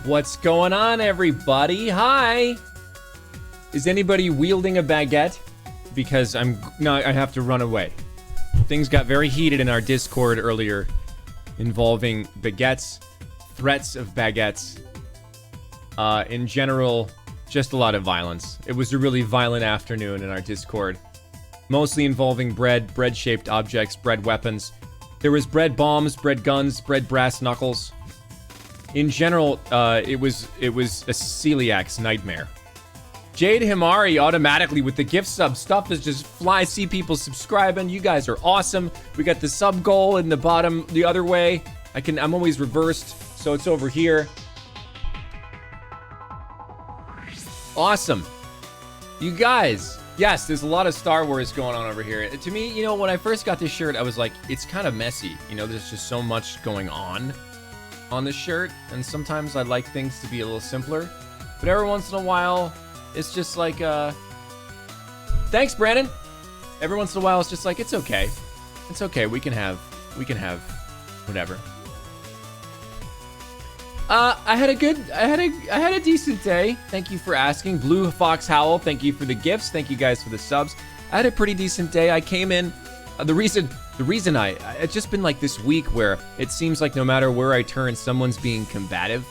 What's going on, everybody? Hi! Is anybody wielding a baguette? Because I have to run away. Things got very heated in our Discord earlier involving baguettes, threats of baguettes. In general, just a lot of violence. It was a really violent afternoon in our Discord. Mostly involving bread, bread-shaped objects, bread weapons. There was bread bombs, bread guns, bread brass knuckles. In general, it was a celiac's nightmare. Jade Himari automatically with the gift sub. Stuff is just fly. See people subscribing. You guys are awesome. We got the sub goal in the bottom the other way. I'm always reversed, so it's over here. Awesome. You guys. Yes, there's a lot of Star Wars going on over here. To me, you know, when I first got this shirt, I was like, it's kind of messy. You know, there's just so much going on this shirt, and sometimes I like things to be a little simpler. But every once in a while, it's just like, thanks, Brandon. Every once in a while, it's just like, it's okay. It's okay. We can have whatever. I had a decent day. Thank you for asking. Blue Fox Howl, thank you for the gifts. Thank you guys for the subs. I had a pretty decent day. I came in, the reason it's just been like this week where it seems like no matter where I turn, someone's being combative.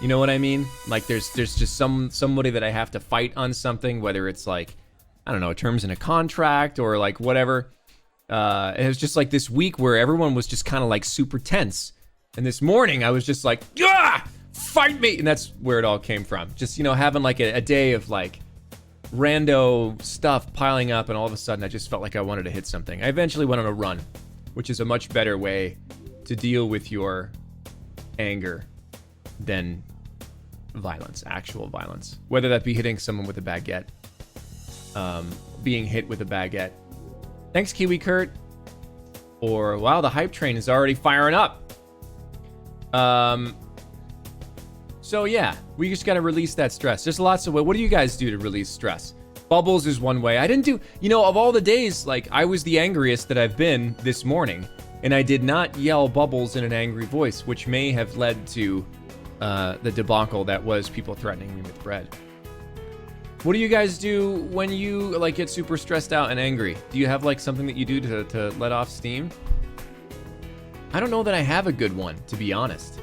You know what I mean? Like there's just somebody that I have to fight on something, whether it's like, I don't know, terms in a contract or like whatever. It was just like this week where everyone was just kind of like super tense. And this morning I was just like, yeah, fight me. And that's where it all came from. Just, you know, having like a day of like rando stuff piling up, and all of a sudden I just felt like I wanted to hit something. I eventually went on a run, which is a much better way to deal with your anger than violence, actual violence. Whether that be hitting someone with a baguette, being hit with a baguette. Thanks, Kiwi Kurt. Or, wow, the hype train is already firing up. So yeah, we just gotta release that stress. There's lots of ways. What do you guys do to release stress? Bubbles is one way. I didn't do, you know, of all the days, like I was the angriest that I've been this morning, and I did not yell Bubbles in an angry voice, which may have led to the debacle that was people threatening me with bread. What do you guys do when you like get super stressed out and angry? Do you have like something that you do to let off steam? I don't know that I have a good one, to be honest.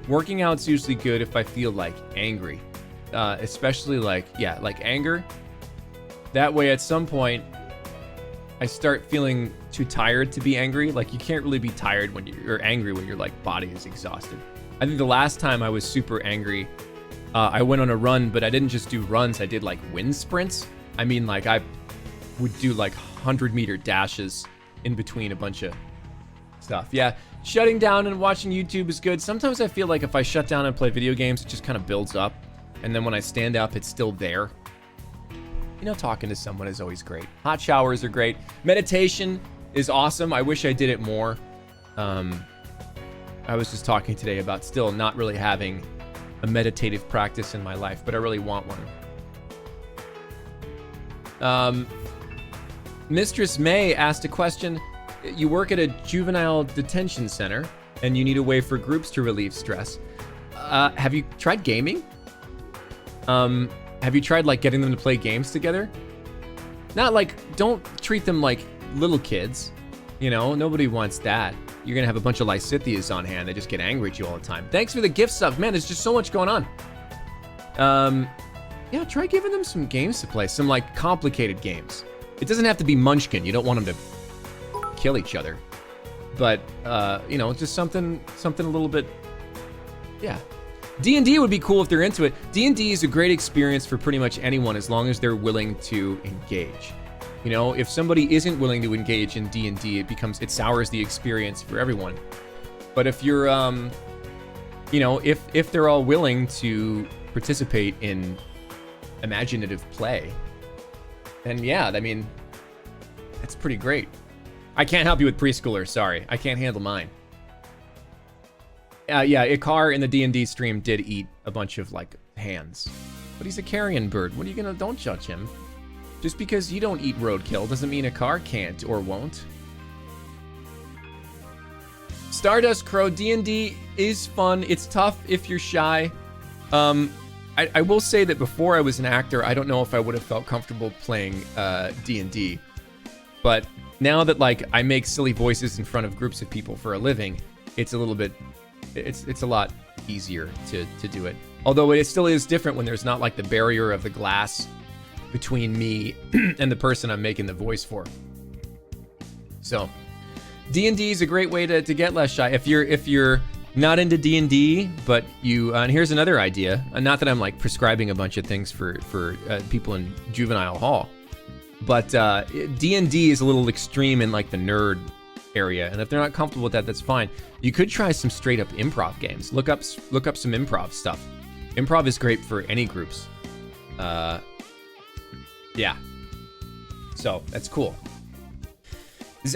Working out's usually good if I feel like angry, especially like anger. That way at some point I start feeling too tired to be angry. Like you can't really be tired when you're angry when your like body is exhausted. I think the last time I was super angry, I went on a run, but I didn't just do runs. I did like wind sprints. I mean, like I would do like 100-meter dashes in between a bunch of stuff. Yeah, shutting down and watching YouTube is good. Sometimes I feel like if I shut down and play video games, it just kind of builds up. And then when I stand up, it's still there. You know, talking to someone is always great. Hot showers are great. Meditation is awesome. I wish I did it more. I was just talking today about still not really having a meditative practice in my life, but I really want one. Mistress May asked a question. You work at a juvenile detention center, and you need a way for groups to relieve stress. Have you tried gaming? Have you tried like getting them to play games together? Not like, don't treat them like little kids. You know, nobody wants that. You're gonna have a bunch of Lysithias on hand. They just get angry at you all the time. Thanks for the gift subs, man. There's just so much going on. Yeah, try giving them some games to play. Some like complicated games. It doesn't have to be Munchkin. You don't want them to kill each other. But you know, just something a little bit, yeah. D&D would be cool if they're into it. D&D is a great experience for pretty much anyone as long as they're willing to engage. You know, if somebody isn't willing to engage in D&D, it sours the experience for everyone. But if you're, you know, if they're all willing to participate in imaginative play, then yeah, I mean, it's pretty great. I can't help you with preschoolers, sorry. I can't handle mine. Yeah, Ikar in the D&D stream did eat a bunch of, like, hands. But he's a carrion bird. What are you gonna... Don't judge him. Just because you don't eat roadkill doesn't mean Ikar can't or won't. Stardust Crow, D&D is fun. It's tough if you're shy. I will say that before I was an actor, I don't know if I would have felt comfortable playing D&D. But now that like I make silly voices in front of groups of people for a living, it's a little bit, it's a lot easier to do it. Although it still is different when there's not like the barrier of the glass between me and the person I'm making the voice for. So D&D is a great way to get less shy. If you're not into D&D, but you, and here's another idea. Not that I'm like prescribing a bunch of things for people in juvenile hall, but D&D is a little extreme in like the nerd area, and if they're not comfortable with that, that's fine. You could try some straight up improv games. Look up some improv stuff. Improv is great for any groups. Yeah. So that's cool.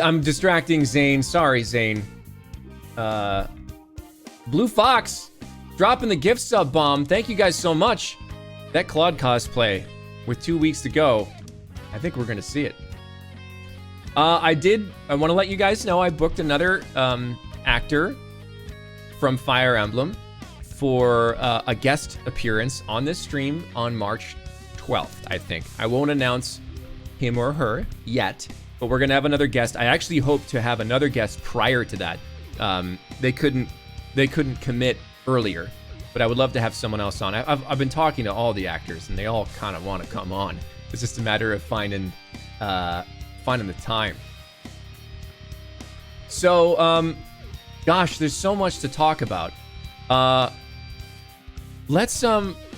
I'm distracting Zane. Sorry, Zane. Blue Fox dropping the gift sub bomb. Thank you guys so much. That Claude cosplay with 2 weeks to go. I think we're gonna see it. I want to let you guys know I booked another actor from Fire Emblem for a guest appearance on this stream on March 12th, I think. I won't announce him or her yet, but we're gonna have another guest. I actually hope to have another guest prior to that. They couldn't commit earlier, but I would love to have someone else on. I've been talking to all the actors, and they all kind of want to come on. It's just a matter of finding the time. So, gosh, there's so much to talk about.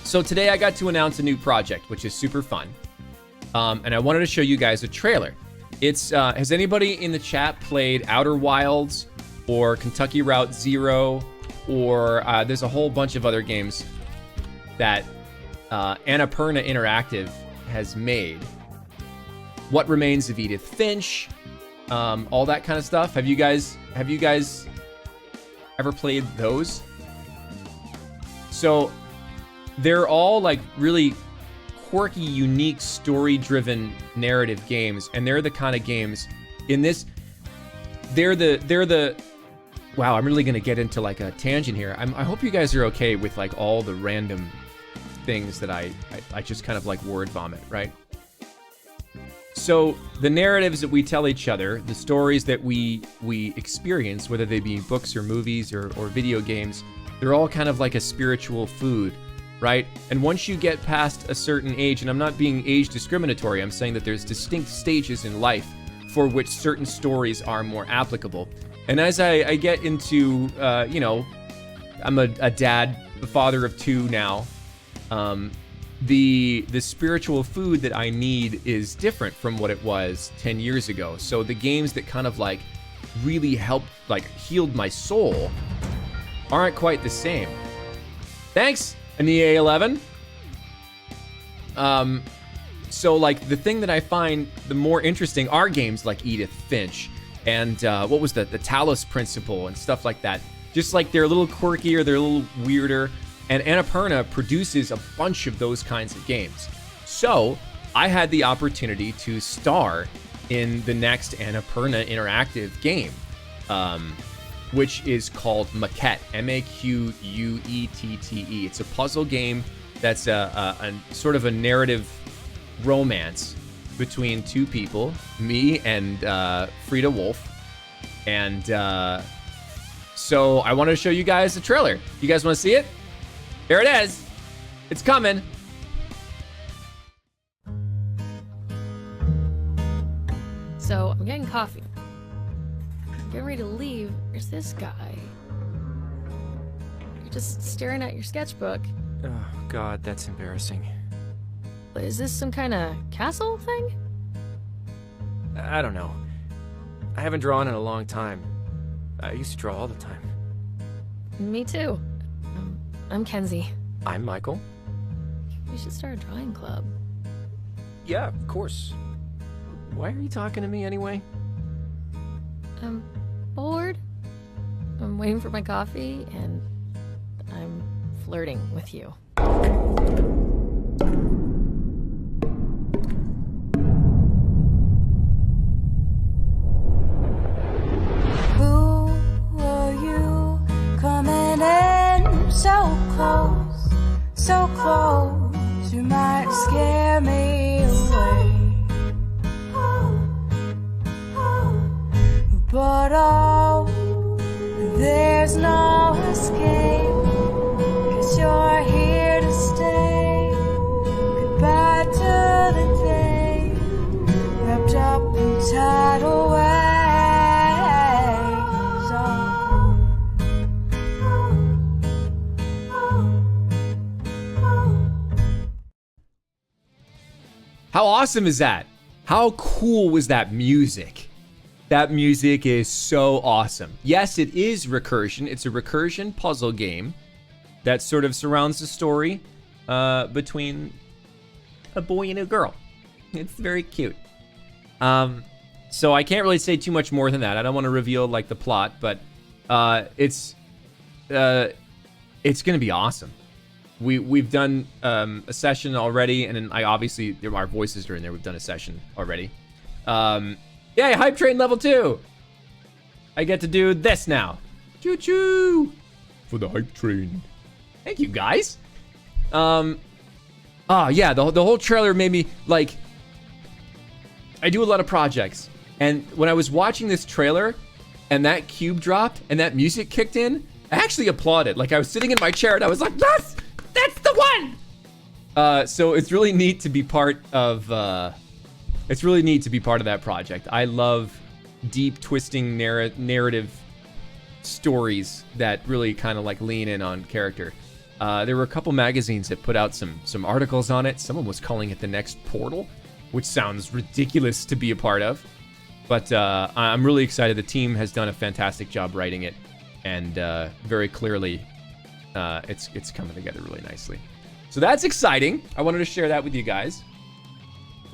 So today I got to announce a new project, which is super fun. And I wanted to show you guys a trailer. It's, has anybody in the chat played Outer Wilds or Kentucky Route Zero, or there's a whole bunch of other games that Annapurna Interactive has made? What Remains of Edith Finch, all that kind of stuff. Have you guys ever played those? So they're all like really quirky, unique, story-driven narrative games, and they're the kind of games in this. They're the. Wow, I'm really gonna get into like a tangent here. I hope you guys are okay with like all the random things that I just kind of like word vomit, right? So the narratives that we tell each other, the stories that we experience, whether they be books or movies or video games, they're all kind of like a spiritual food, right? And once you get past a certain age, and I'm not being age discriminatory, I'm saying that there's distinct stages in life for which certain stories are more applicable. And as I get into, you know, I'm a dad, the father of two now. The spiritual food that I need is different from what it was 10 years ago. So the games that kind of like really helped, like healed my soul, aren't quite the same. Thanks, Ania11. So like the thing that I find the more interesting are games like Edith Finch and what was the Talos Principle and stuff like that. Just like they're a little quirkier, they're a little weirder. And Annapurna produces a bunch of those kinds of games. So I had the opportunity to star in the next Annapurna Interactive game, which is called Maquette, Maquette. It's a puzzle game that's a sort of a narrative romance between two people, me and Frida Wolf. And so I wanted to show you guys the trailer. You guys want to see it? Here it is. It's coming. So I'm getting coffee. I'm getting ready to leave. There's this guy. You're just staring at your sketchbook. Oh, God, that's embarrassing. Is this some kind of castle thing? I don't know. I haven't drawn in a long time. I used to draw all the time. Me too. I'm Kenzie. I'm Michael. We should start a drawing club. Yeah, of course. Why are you talking to me anyway? I'm bored. I'm waiting for my coffee, and I'm flirting with you. Who are you coming in so close? so close, you might scare me away. But oh, there's no escape, 'cause you're here to stay. Goodbye to the day, wrapped up in tidal waves. How awesome is that? How cool was that music? That music is so awesome. Yes, it is recursion. It's a recursion puzzle game that sort of surrounds the story between a boy and a girl. It's very cute. So I can't really say too much more than that. I don't want to reveal like the plot, but it's gonna be awesome. We've done a session already, and then I obviously our voices are in there. We've done a session already. Yeah, hype train level 2. I get to do this now. Choo choo for the hype train. Thank you guys. Yeah, the whole trailer made me like. I do a lot of projects, and when I was watching this trailer, and that cube dropped and that music kicked in, I actually applauded. Like I was sitting in my chair and I was like, yes, that's the one. So it's really neat to be part of. It's really neat to be part of that project. I love deep, twisting narrative stories that really kind of like lean in on character. There were a couple magazines that put out some articles on it. Someone was calling it the next Portal, which sounds ridiculous to be a part of. But I'm really excited. The team has done a fantastic job writing it, and very clearly, it's coming together really nicely. So that's exciting. I wanted to share that with you guys.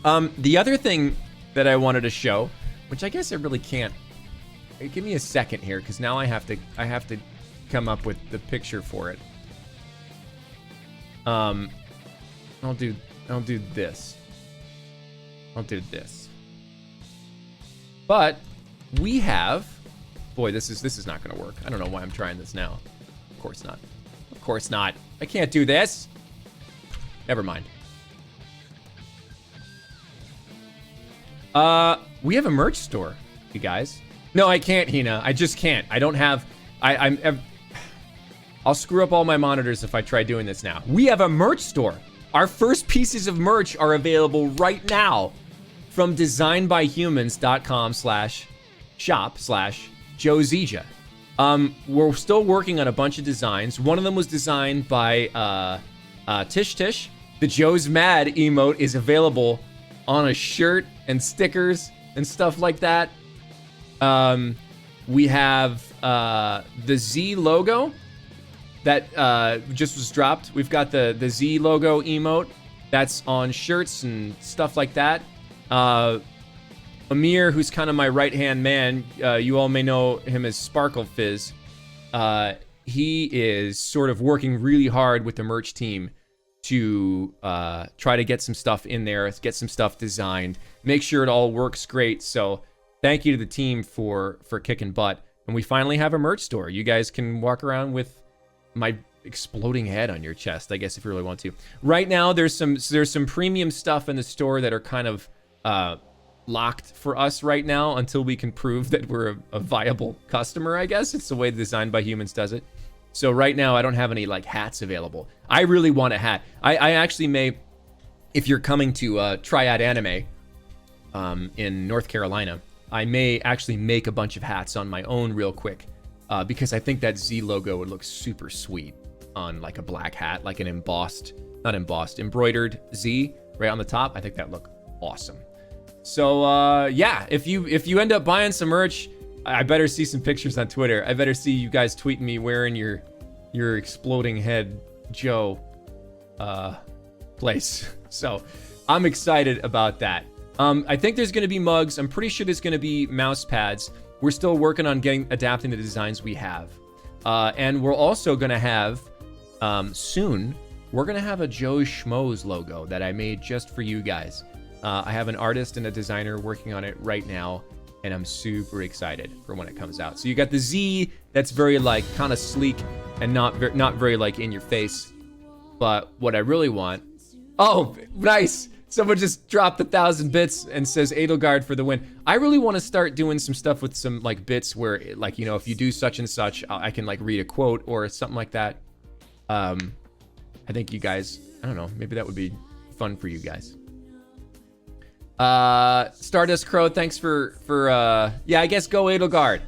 The other thing that I wanted to show, which I guess I really can't. Give me a second here, because now I have to come up with the picture for it. I'll do this. I'll do this. But we have, boy, this is not gonna work. I don't know why I'm trying this now. Of course not. Of course not. I can't do this. Never mind. We have a merch store, you guys. No, I can't, Hina. I just can't. I don't have. I'll screw up all my monitors if I try doing this now. We have a merch store. Our first pieces of merch are available right now from designbyhumans.com/shop/Joe Zieja. We're still working on a bunch of designs. One of them was designed by Tish Tish. The Joe's Mad emote is available on a shirt and stickers and stuff like that. We have the Z logo that just was dropped. We've got the Z logo emote that's on shirts and stuff like that. Amir, who's kind of my right-hand man, you all may know him as Sparkle Fizz. He is sort of working really hard with the merch team to try to get some stuff in there, get some stuff designed, make sure it all works great. So thank you to the team for kicking butt. And we finally have a merch store. You guys can walk around with my exploding head on your chest, I guess, if you really want to. Right now, there's some premium stuff in the store that are kind of locked for us right now until we can prove that we're a viable customer, I guess. It's the way Designed by Humans does it. So right now, I don't have any like hats available. I really want a hat. I actually may, if you're coming to Triad Anime in North Carolina, I may actually make a bunch of hats on my own real quick because I think that Z logo would look super sweet on like a black hat, like an embroidered Z right on the top. I think that'd look awesome. So yeah, if you end up buying some merch, I better see some pictures on Twitter. I better see you guys tweeting me wearing your exploding head Joe place. So I'm excited about that. I think there's going to be mugs. I'm pretty sure there's going to be mouse pads. We're still working on adapting the designs we have. And we're also going to have, soon, we're going to have a Joe Schmoes logo that I made just for you guys. I have an artist and a designer working on it right now, and I'm super excited for when it comes out. So you got the Z that's very like kind of sleek and not very like in your face. But what I really want... Oh, nice! Someone just dropped 1,000 bits and says Edelgard for the win. I really want to start doing some stuff with some like bits where, like, you know, if you do such and such, I can like read a quote or something like that. I think you guys, I don't know, maybe that would be fun for you guys. Stardust Crow, thanks for yeah, I guess go Edelgard.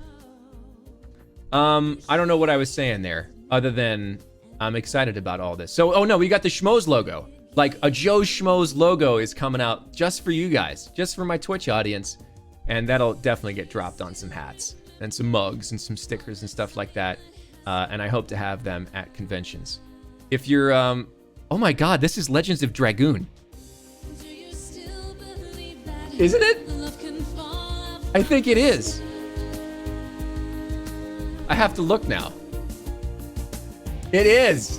I don't know what I was saying there, other than I'm excited about all this. So, oh no, we got the Schmoes logo. Like a Joe Schmoes logo is coming out just for you guys, just for my Twitch audience. And that'll definitely get dropped on some hats and some mugs and some stickers and stuff like that. And I hope to have them at conventions. If you're, oh my God, this is Legends of Dragoon. Isn't it? I think it is. I have to look now. It is.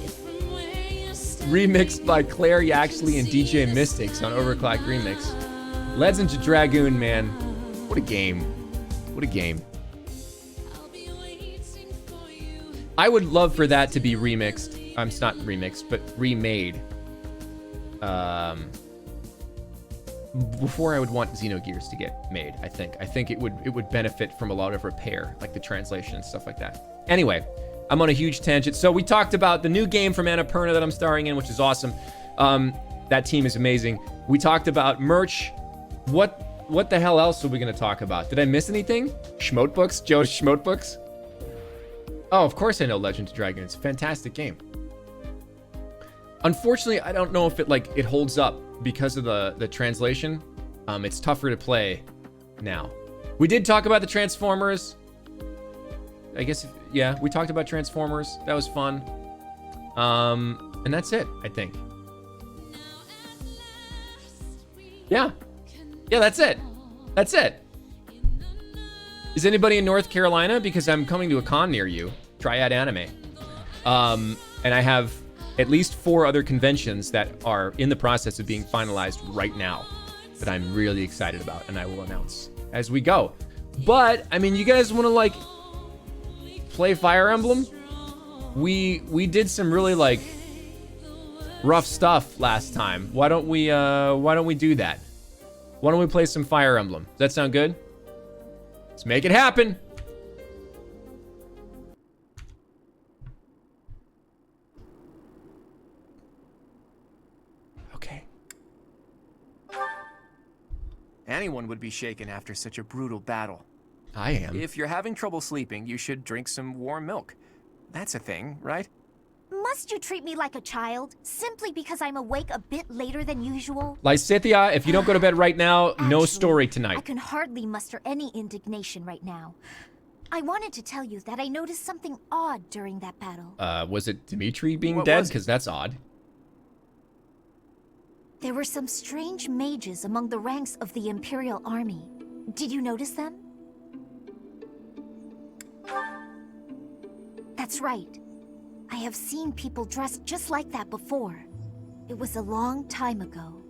Remixed by Claire Yaxley and DJ Mystics on Overclock Remix. Legends of Dragoon, man. What a game. What a game. I would love for that to be remixed. It's not remixed, but remade. Before I would want Xenogears to get made, I think. I think it would benefit from a lot of repair, like the translation and stuff like that. Anyway, I'm on a huge tangent. So we talked about the new game from Annapurna that I'm starring in, which is awesome. That team is amazing. We talked about merch. What the hell else are we gonna talk about? Did I miss anything? Schmotebooks? Joe's Schmotebooks? Oh, of course I know Legend of Dragoon. It's a fantastic game. Unfortunately, I don't know if it holds up because of the translation. It's tougher to play now. We did talk about the Transformers. I guess, yeah, we talked about Transformers. That was fun. And that's it, I think. Yeah. Yeah, that's it. That's it. Is anybody in North Carolina? Because I'm coming to a con near you. Triad Anime. And I have at least 4 other conventions that are in the process of being finalized right now that I'm really excited about, and I will announce as we go. But, I mean, you guys want to, like, play Fire Emblem? We did some really, like, rough stuff last time. Why don't we do that? Why don't we play some Fire Emblem? Does that sound good? Let's make it happen. Okay. Anyone would be shaken after such a brutal battle. I am. If you're having trouble sleeping, you should drink some warm milk. That's a thing, right? Must you treat me like a child, simply because I'm awake a bit later than usual? Lysithia, if you don't go to bed right now, no story I tonight. can hardly muster any indignation right now. I wanted to tell you that I noticed something odd during that battle. Was it Dimitri being What dead? was it? Because that's odd. There were some strange mages among the ranks of the Imperial Army. Did you notice them? That's right. I have seen people dressed just like that before. It was a long time ago.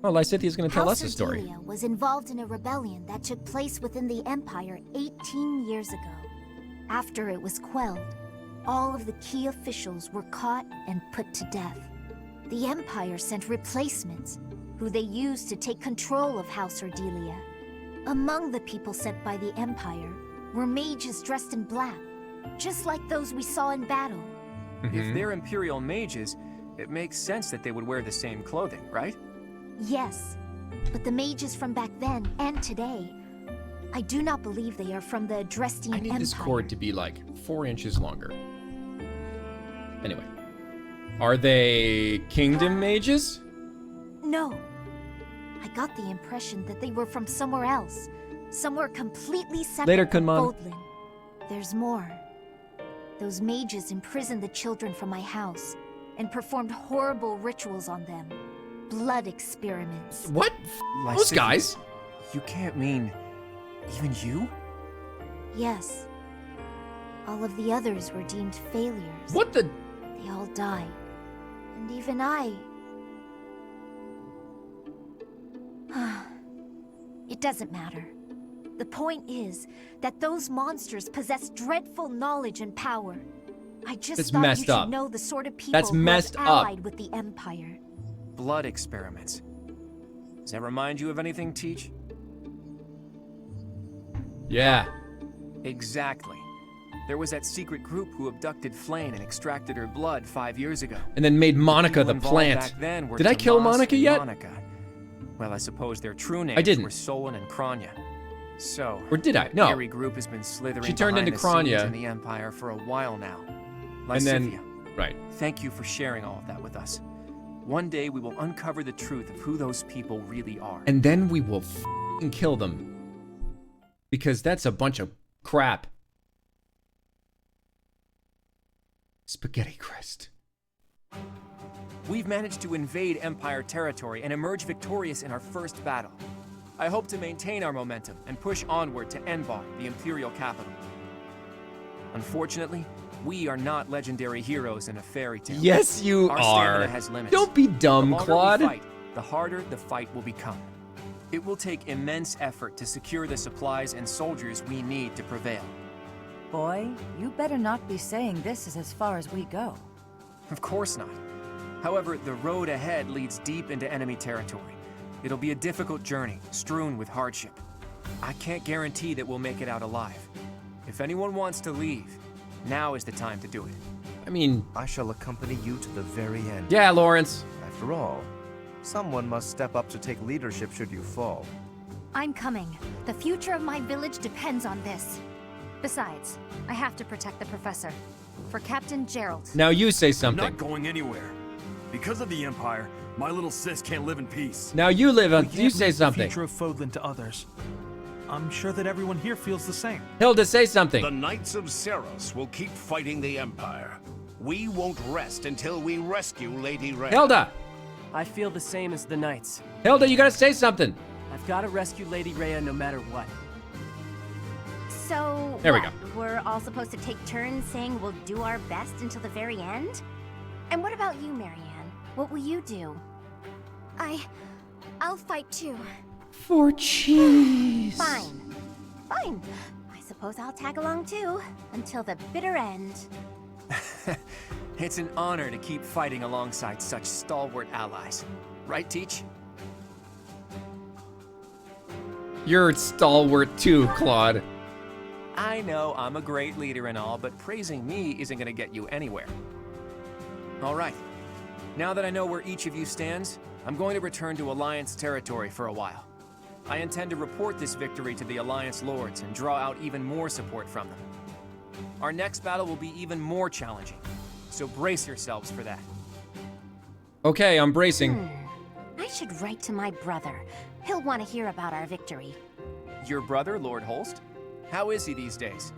Oh, Lysithia's going to tell us a House story. Ardelia was involved in a rebellion that took place within the Empire 18 years ago. After it was quelled, all of the key officials were caught and put to death. The Empire sent replacements, who they used to take control of House Ardelia. Among the people sent by the Empire were mages dressed in black, just like those we saw in battle. If they're Imperial mages, it makes sense that they would wear the same clothing, right? Yes, but the mages from back then and today, I do not believe they are from the Dresden I need Empire. this cord to be like 4 inches longer. Anyway. Are they kingdom mages? No. I got the impression that they were from somewhere else. Somewhere completely separate Later, from Kunman. Bodlin. There's more. Those mages imprisoned the children from my house and performed horrible rituals on them. Blood experiments. What? Those Lysithia, guys? You can't mean... even you? Yes. All of the others were deemed failures. What the? They all died. And even I... It doesn't matter. The point is that those monsters possess dreadful knowledge and power. I just It's thought messed you should up. know the sort of people That's who messed have up. allied with the Empire. Blood experiments. Does that remind you of anything, Teach? Yeah. Exactly. There was that secret group who abducted Flame and extracted her blood 5 years ago. And then made Monica People the involved plant. back then were Did I kill Tomas Monica and yet? Monica. Well, I suppose their true names didn't. were Solon and Kranya. So, Or did I? the No. Eerie group has been slithering She turned behind into the scenes Kranya. in the Empire for a while now. And then- Lysithea, Right. thank you for sharing all of that with us. One day we will uncover the truth of who those people really are. And then we will f***ing kill them. Because that's a bunch of crap. Spaghetti Crest. We've managed to invade Empire territory and emerge victorious in our first battle. I hope to maintain our momentum and push onward to Enbar, the Imperial capital. Unfortunately, we are not legendary heroes in a fairy tale. Yes, you Our are. stamina has limits. Don't be The dumb, longer Claude. we fight, the harder the fight will become. It will take immense effort to secure the supplies and soldiers we need to prevail. Boy, you better not be saying this is as far as we go. Of course not. However, the road ahead leads deep into enemy territory. It'll be a difficult journey, strewn with hardship. I can't guarantee that we'll make it out alive. If anyone wants to leave, now is the time to do it. I mean, I shall accompany you to the very end. yeah, Lawrence. After all, someone must step up to take leadership should you fall. I'm coming. The future of my village depends on this. Besides, I have to protect the professor. For Captain Gerald. Now you say I'm something. not going anywhere. Because of the Empire, my little sis can't live in peace. Now you live on. We You can't say leave the something. future of Fodlan to others. I'm sure that everyone here feels the same. Hilda, say The something. Knights of Seros will keep fighting the Empire. We won't rest until we rescue Lady Rhea. Hilda. I feel the same as the Knights. Hilda, you gotta say something. I've got to rescue Lady Rhea no matter what. So, There we what? We're all supposed to take turns saying we'll do our best until the very end? And what about you, Marianne? What will you do? I'll fight too. For cheese. Fine. Fine. I suppose I'll tag along too, until the bitter end. It's an honor to keep fighting alongside such stalwart allies. Right, Teach? You're stalwart too, Claude. I know I'm a great leader and all, but praising me isn't gonna get you anywhere. All right. Now that I know where each of you stands, I'm going to return to Alliance territory for a while. I intend to report this victory to the Alliance Lords and draw out even more support from them. Our next battle will be even more challenging, so brace yourselves for that. Okay, I'm bracing. I should write to my brother. He'll want to hear about our victory. Your brother, Lord Holst? How is he these days?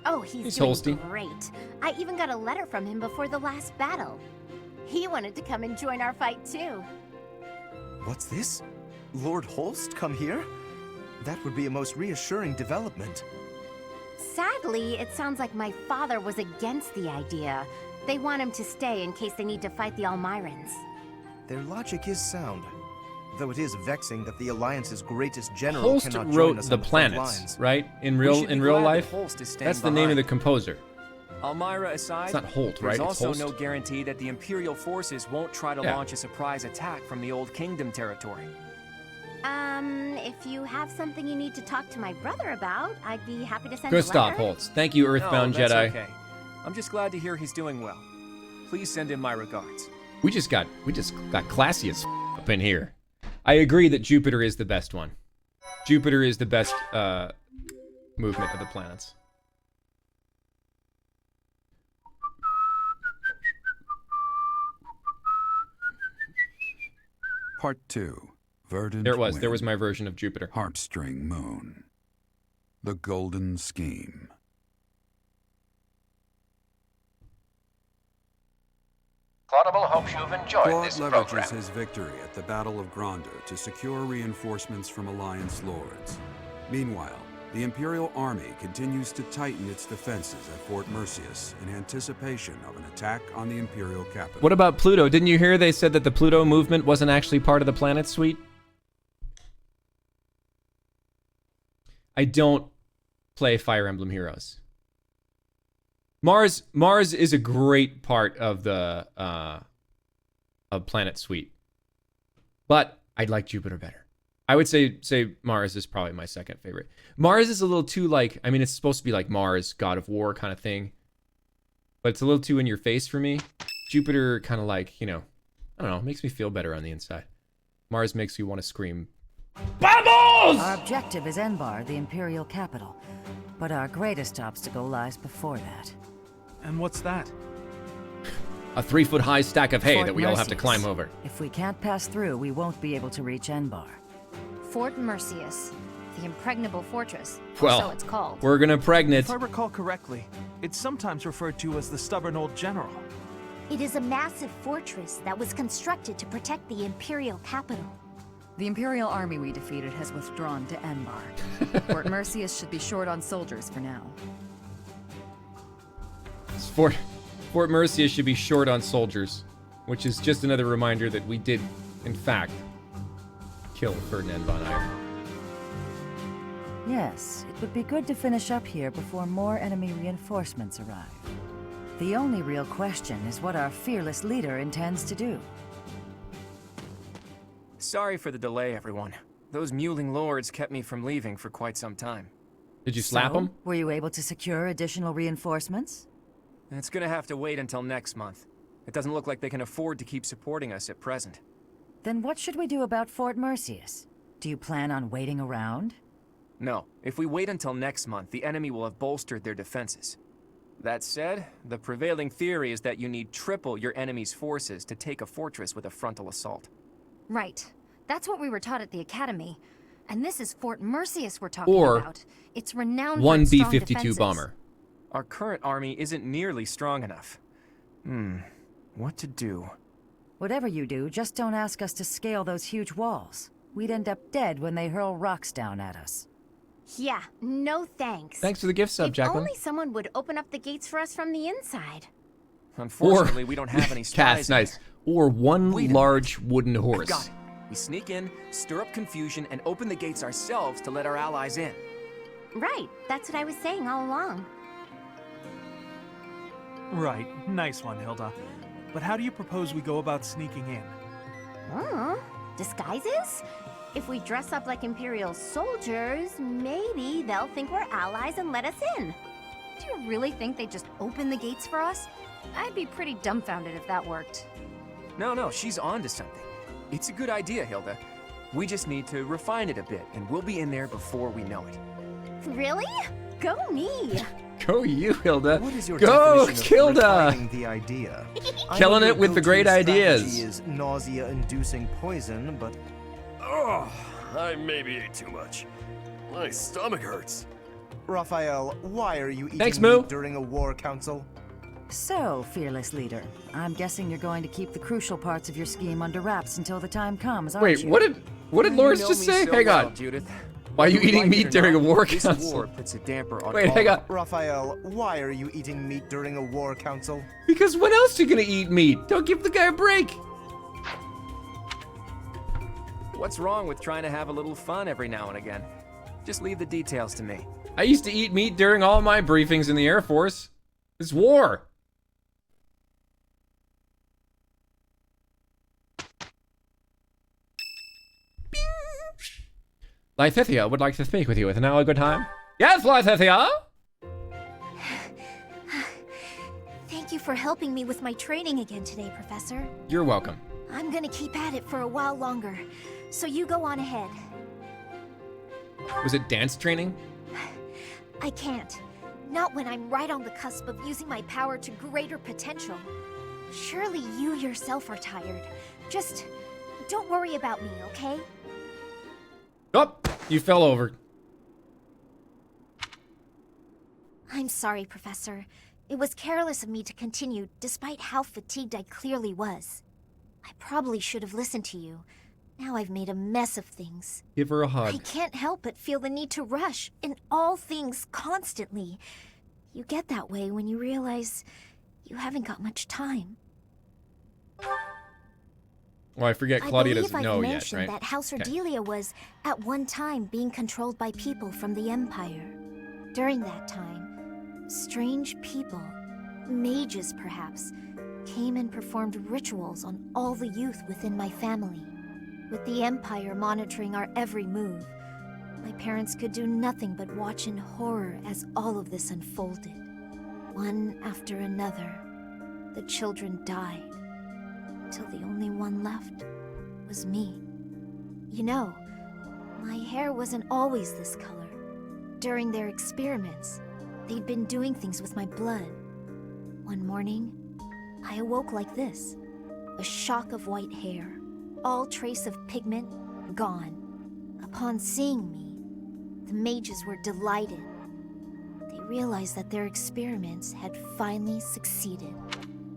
Oh, he's He's doing Holsty. great. I even got a letter from him before the last battle. He wanted to come and join our fight too. What's this? Lord Holst come here? That would be a most reassuring development. Sadly, it sounds like my father was against the idea. They want him to stay in case they need to fight the Almirans. Their logic is sound, though it is vexing that the Alliance's greatest general Holst cannot join wrote us the on the front planets, lines. right? In We real should be in real glad that life. Holst is staying That's the name of the behind. composer. Almira aside, It's not Holt, there's right? It's also Holst. no guarantee that the Imperial forces won't try to Yeah. launch a surprise attack from the Old Kingdom territory. If you have something you need to talk to my brother about, I'd be happy to send Gustav a letter. Holst. Thank you, Earthbound No, that's Jedi. okay. I'm just glad to hear he's doing well. Please send him my regards. We just got classy as up in here. I agree that Jupiter is the best one. Jupiter is the best movement of the planets. Part 2. Verdant There it was. There Wind. was my version of Jupiter. Heartstring Moon. The Golden Scheme. Claudible hopes you've enjoyed Claude this leverages program. his victory at the Battle of Gronder to secure reinforcements from Alliance lords. Meanwhile, the Imperial Army continues to tighten its defenses at Fort Mercius in anticipation of an attack on the Imperial capital. What about Pluto? Didn't you hear they said that the Pluto movement wasn't actually part of the planet suite? I don't play Fire Emblem Heroes. Mars is a great part of the of Planet Suite, but I like Jupiter better. I would say Mars is probably my second favorite. Mars is a little too like, I mean, it's supposed to be like Mars, God of War kind of thing, but it's a little too in your face for me. Jupiter kind of like, you know, I don't know, makes me feel better on the inside. Mars makes you want to scream, BUBBLES! Our objective is Enbar, the Imperial capital, but our greatest obstacle lies before that. And what's that? A 3-foot-high stack of hay Fort that we all have to Mercius. climb over. If we can't pass through, we won't be able to reach Enbar. Fort Mercius, the impregnable fortress. Well, so it's called. We're gonna pregnant. If I recall correctly, it's sometimes referred to as the stubborn old general. It is a massive fortress that was constructed to protect the Imperial capital. The Imperial army we defeated has withdrawn to Enbar. Fort Mercius should be short on soldiers for now. Fort Mercius should be short on soldiers, which is just another reminder that we did, in fact, kill Ferdinand von Eyre. Yes, it would be good to finish up here before more enemy reinforcements arrive. The only real question is what our fearless leader intends to do. Sorry for the delay, everyone. Those mewling lords kept me from leaving for quite some time. Did you slap them? Were you able to secure additional reinforcements? It's gonna have to wait until next month. It doesn't look like they can afford to keep supporting us at present. Then what should we do about Fort Mercius? Do you plan on waiting around? No, if we wait until next month, the enemy will have bolstered their defenses. That said, the prevailing theory is that you need triple your enemy's forces to take a fortress with a frontal assault. Right. That's what we were taught at the academy. And this is Fort Mercius we're talking Or about. It's renowned one for its strong B-52 defenses. bomber. Our current army isn't nearly strong enough. What to do? Whatever you do, just don't ask us to scale those huge walls. We'd end up dead when they hurl rocks down at us. Yeah, no thanks. Thanks for the gift sub, if Jacqueline. only someone would open up the gates for us from the inside. Unfortunately, we don't have any spies. Cats, nice. Or one large wooden horse. Got it. We sneak in, stir up confusion, and open the gates ourselves to let our allies in. Right, that's what I was saying all along. Right, nice one, Hilda. But how do you propose we go about sneaking in? Disguises? If we dress up like Imperial soldiers, maybe they'll think we're allies and let us in. Do you really think they'd just open the gates for us? I'd be pretty dumbfounded if that worked. No, she's on to something. It's a good idea, Hilda. We just need to refine it a bit, and we'll be in there before we know it. Really? Go me! Go you, Hilda. What is your Go, definition of Hilda! refining the idea? Killing I know it with your the great go-to ideas. strategy is nausea-inducing poison, but Oh, I maybe ate too much. My stomach hurts. Raphael, why are you eating Thanks, Moo. meat during a war council? So, fearless leader, I'm guessing you're going to keep the crucial parts of your scheme under wraps until the time comes, aren't Wait, you? what did Loris You know just me say? so Hang well, on. Judith. Why are you Whether eating like meat it or during a not, war this council? war puts a damper on Wait, all hang on. Raphael, why are you eating meat during a war council? Because when else are you gonna eat meat? Don't give the guy a break. What's wrong with trying to have a little fun every now and again? Just leave the details to me. I used to eat meat during all my briefings in the Air Force. It's war. Lythithia would like to speak with you. Is now a good time? Yes, Lythithia! Thank you for helping me with my training again today, Professor. You're welcome. I'm gonna keep at it for a while longer, so you go on ahead. Was it dance training? I can't. Not when I'm right on the cusp of using my power to greater potential. Surely you yourself are tired. Just don't worry about me, okay? Oh, you fell over. I'm sorry, Professor. It was careless of me to continue, despite how fatigued I clearly was. I probably should have listened to you. Now I've made a mess of things. Give her a hug. I can't help but feel the need to rush in all things constantly. You get that way when you realize you haven't got much time. Well, I forget Claudia I believe doesn't know I've yet, mentioned right? that House Okay. Ordelia was, at one time, being controlled by people from the Empire. During that time, strange people mages perhaps, came and performed rituals on all the youth within my family. With the Empire monitoring our every move, my parents could do nothing but watch in horror as all of this unfolded. One after another, the children died, till the only one left was me. You know, my hair wasn't always this color. During their experiments, they'd been doing things with my blood. One morning, I awoke like this, a shock of white hair, all trace of pigment gone. Upon seeing me, the mages were delighted. They realized that their experiments had finally succeeded.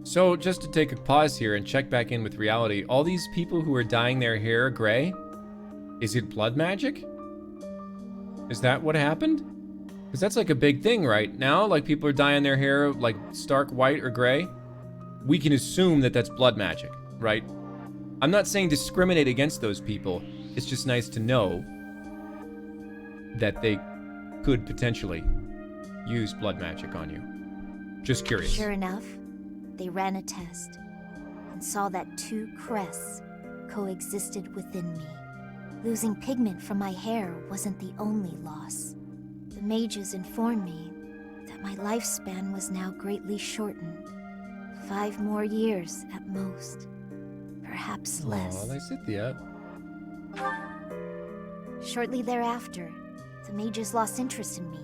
So, just to take a pause here and check back in with reality, all these people who are dyeing their hair gray, is it blood magic? Is that what happened? Because that's like a big thing right now, like people are dyeing their hair like stark white or gray. We can assume that that's blood magic, right? I'm not saying discriminate against those people. It's just nice to know that they could potentially use blood magic on you. Just curious. Sure enough, they ran a test and saw that 2 crests coexisted within me. Losing pigment from my hair wasn't the only loss. The mages informed me that my lifespan was now greatly shortened. 5 more years at most. Perhaps less. Oh, Cynthia. Shortly thereafter, the mages lost interest in me,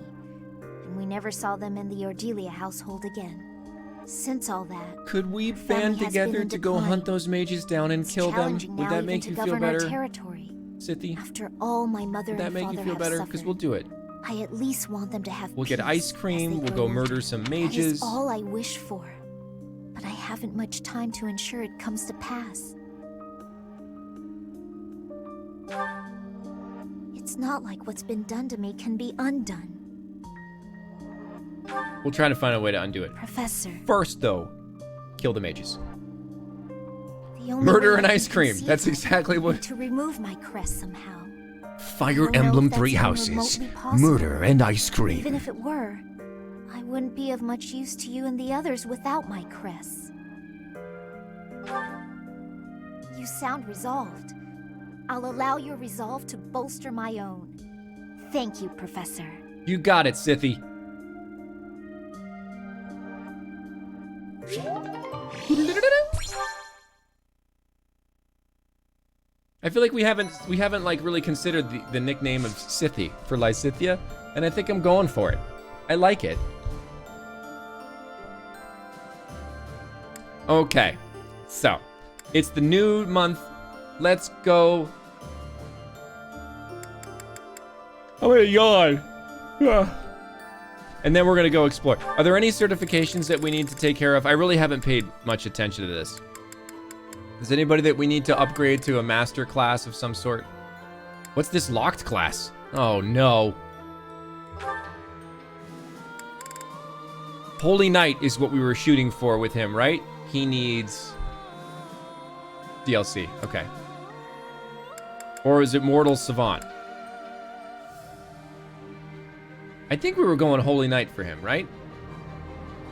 and we never saw them in the Ordelia household again. Since all that, could we band together to go hunt those mages down and kill them? Would that make you feel better? Scythie? After all my mother Would that and make father you feel have better? suffered, Because we'll do it. I at least want them to have We'll peace get ice as cream, they we'll grow go murder older. some That mages. is all I wish for, but I haven't much time to ensure it comes to pass. It's not like what's been done to me can be undone. We'll try to find a way to undo it. Professor. First, though, kill the mages. The only Murder way and I ice can cream. conceive That's of exactly would be what... to remove my crest somehow. Fire I don't know Emblem if that's 3 even houses. remotely possible. Murder and ice cream. Even if it were, I wouldn't be of much use to you and the others without my crests. You sound resolved. I'll allow your resolve to bolster my own. Thank you, Professor. You got it, Scythie. I feel like we haven't like really considered the nickname of Scythie for Lysithia, and I think I'm going for it. I like it. Okay, so it's the new month. Let's go. I'm gonna yawn. And then we're gonna go explore. Are there any certifications that we need to take care of? I really haven't paid much attention to this. Is anybody that we need to upgrade to a master class of some sort? What's this locked class? Oh no. Holy Knight is what we were shooting for with him, right? He needs DLC, okay. Or is it Mortal Savant? I think we were going Holy Knight for him, right?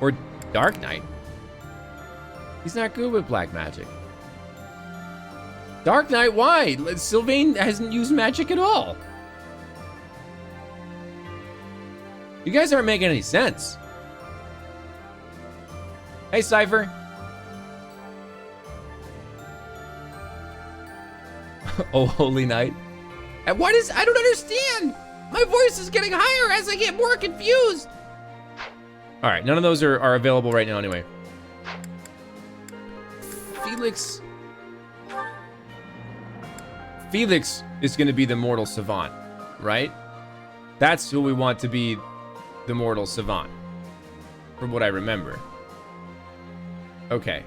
Or Dark Knight. He's not good with black magic. Dark Knight, why? Sylvain hasn't used magic at all. You guys aren't making any sense. Hey, Cypher. Oh, Holy Knight. And what is... I don't understand. My voice is getting higher as I get more confused. All right, none of those are available right now anyway. Felix is going to be the Mortal Savant, right? That's who we want to be the Mortal Savant, from what I remember. Okay,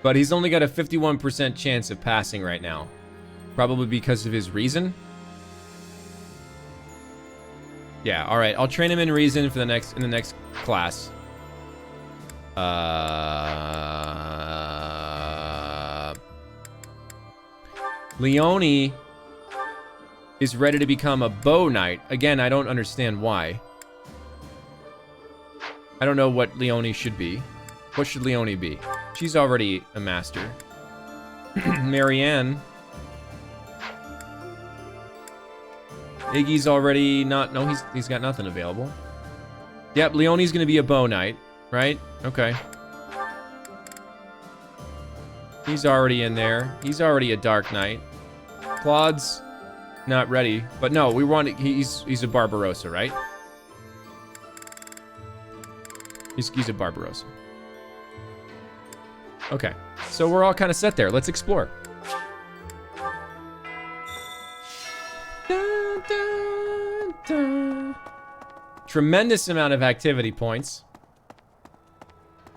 but he's only got a 51% chance of passing right now, probably because of his reason. Yeah, all right. I'll train him in reason for the next class. Leone is ready to become a bow knight. Again, I don't understand why. I don't know what Leone should be. What should Leonie be? She's already a master. Marianne. Iggy's already not... No, he's got nothing available. Yep, Leonie's gonna be a bow knight, right? Okay. He's already in there. He's already a dark knight. Claude's not ready. But no, we want... He's a Barbarossa, right? He's a Barbarossa. Okay, so we're all kind of set there. Let's explore. Dun, dun, dun. Tremendous amount of activity points.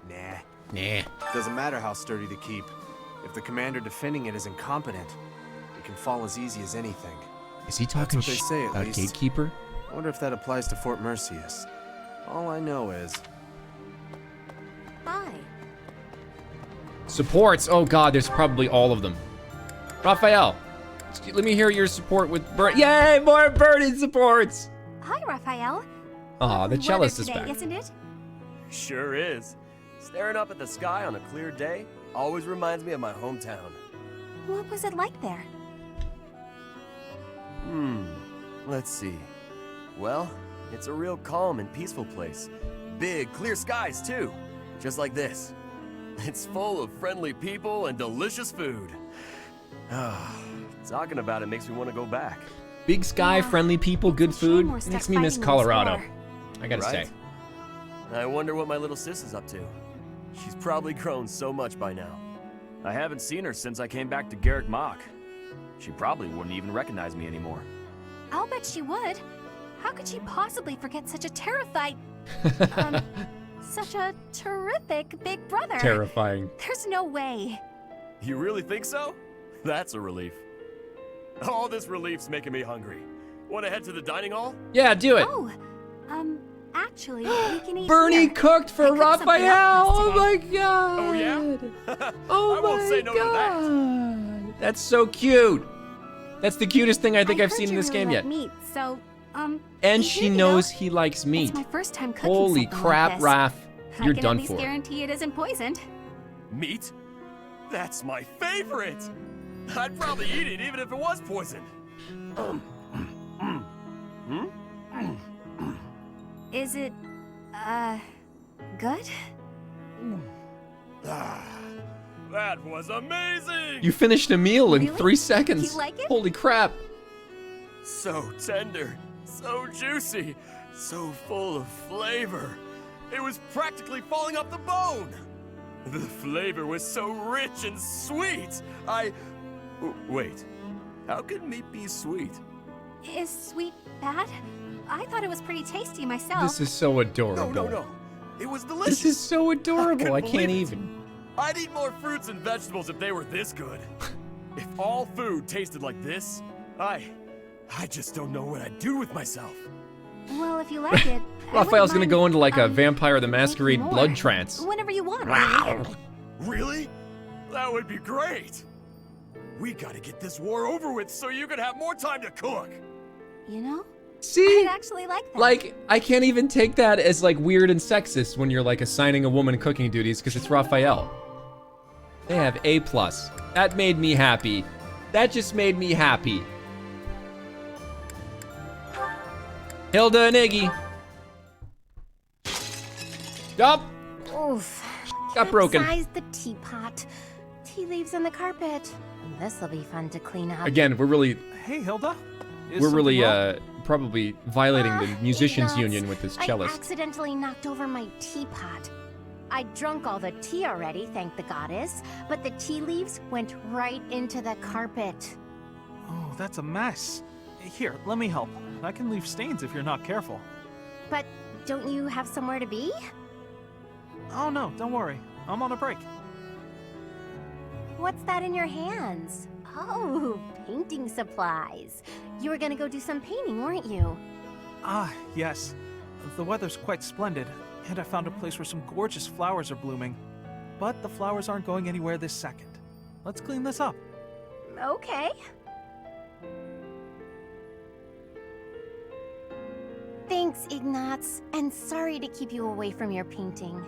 Nah. Doesn't matter how sturdy the keep. If the commander defending it is incompetent, it can fall as easy as anything. Is he talking That's what they say, at about least. Gatekeeper? I wonder if that applies to Fort Mercius. All I know is... Hi. Supports. Oh god, there's probably all of them. Raphael, let me hear your support with Burn. Yay, more burning supports. Hi, Raphael. Aw, the cellist is Today, back. isn't it? Sure is. Staring up at the sky on a clear day always reminds me of my hometown. What was it like there? Let's see. Well, it's a real calm and peaceful place. Big, clear skies, too. Just like this. It's full of friendly people and delicious food. Talking about it makes me want to go back. Big sky, friendly people, good food. we're It stuck makes me miss fighting in this Colorado. war. I gotta Right? say. I wonder what my little sis is up to. She's probably grown so much by now. I haven't seen her since I came back to Garrick Mach. She probably wouldn't even recognize me anymore. I'll bet she would. How could she possibly forget such a such a terrific big brother? Terrifying. There's no way. You really think so? That's a relief. All this relief's making me hungry. Want to head to the dining hall? Yeah, do it. Oh, actually, we can eat Bernie here. cooked for I cooked something up Raphael. for us Oh my today. god. Oh yeah? Oh I won't my say no to that. god. That's so cute. That's the cutest thing I think I've heard seen in you this really game like yet. Meat, so, And eat she it, you knows know. he likes meat. It's my first time cooking Holy something crap, like this. Raph. You're I can done at least for. guarantee it isn't poisoned. Meat? That's my favorite! I'd probably eat it even if it was poisoned. Is it, good? That was amazing! You finished a meal in Really? 3 seconds. You like it? Holy crap. So tender, so juicy, so full of flavor. It was practically falling off the bone. The flavor was so rich and sweet. Wait, how can meat be sweet? Is sweet bad? I thought it was pretty tasty myself. This is so adorable. No. It was delicious. This is so adorable. I couldn't can't believe it. even. I'd eat more fruits and vegetables if they were this good. If all food tasted like this, I just don't know what I'd do with myself. Well, if you like it, Raphael's gonna go into like a um, Vampire the Masquerade more. blood trance. Whenever you want. really. Really? That would be great. We gotta get this war over with so you can have more time to cook. You know? See? I'd actually like that. Like, I can't even take that as like weird and sexist when you're like assigning a woman cooking duties because it's Raphael. They have A+. That made me happy. That just made me happy. Hilda and Iggy. Yup. Oof. Got broken. Capsized the teapot. Tea leaves on the carpet. This'll be fun to clean up. Again, we're really Hey, Hilda. Is we're really something wrong? probably violating the musicians Ignatz, union with this I cellist. accidentally knocked over my teapot. I drunk all the tea already, thank the goddess, but the tea leaves went right into the carpet. Oh, that's a mess. Here, let me help. I can leave stains if you're not careful. But don't you have somewhere to be? Oh no, don't worry. I'm on a break. What's that in your hands? Oh, painting supplies. You were gonna go do some painting, weren't you? Ah, yes. The weather's quite splendid, and I found a place where some gorgeous flowers are blooming. But the flowers aren't going anywhere this second. Let's clean this up. Okay. Thanks, Ignatz, and sorry to keep you away from your painting.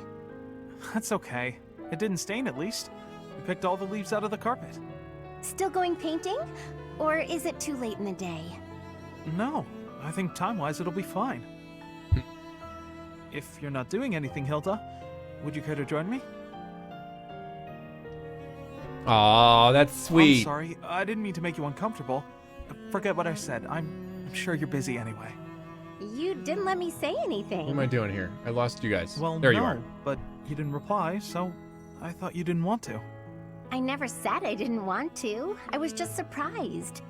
That's okay. It didn't stain, at least. We picked all the leaves out of the carpet. Still going painting? Or is it too late in the day? No, I think time-wise it'll be fine. If you're not doing anything, Hilda, would you care to join me? Aw, that's sweet. I'm sorry, I didn't mean to make you uncomfortable. Forget what I said. I'm sure you're busy anyway. You didn't let me say anything. What am I doing here? I lost you guys. Well, there no, you are. But you didn't reply, so I thought you didn't want to. I never said I didn't want to. I was just surprised.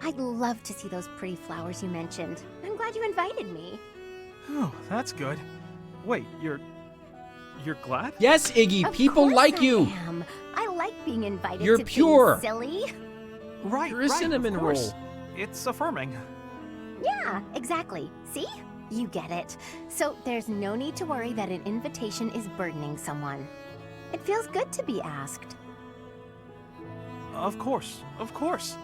I'd love to see those pretty flowers you mentioned. I'm glad you invited me. Oh, that's good. Wait, you're glad? Yes, Iggy, Of people course like I you. am. I like being invited You're to pure. things silly. Right, You're a cinnamon of course. roll. It's affirming. Yeah, exactly. See? You get it. So there's no need to worry that an invitation is burdening someone. It feels good to be asked. Of course, of course.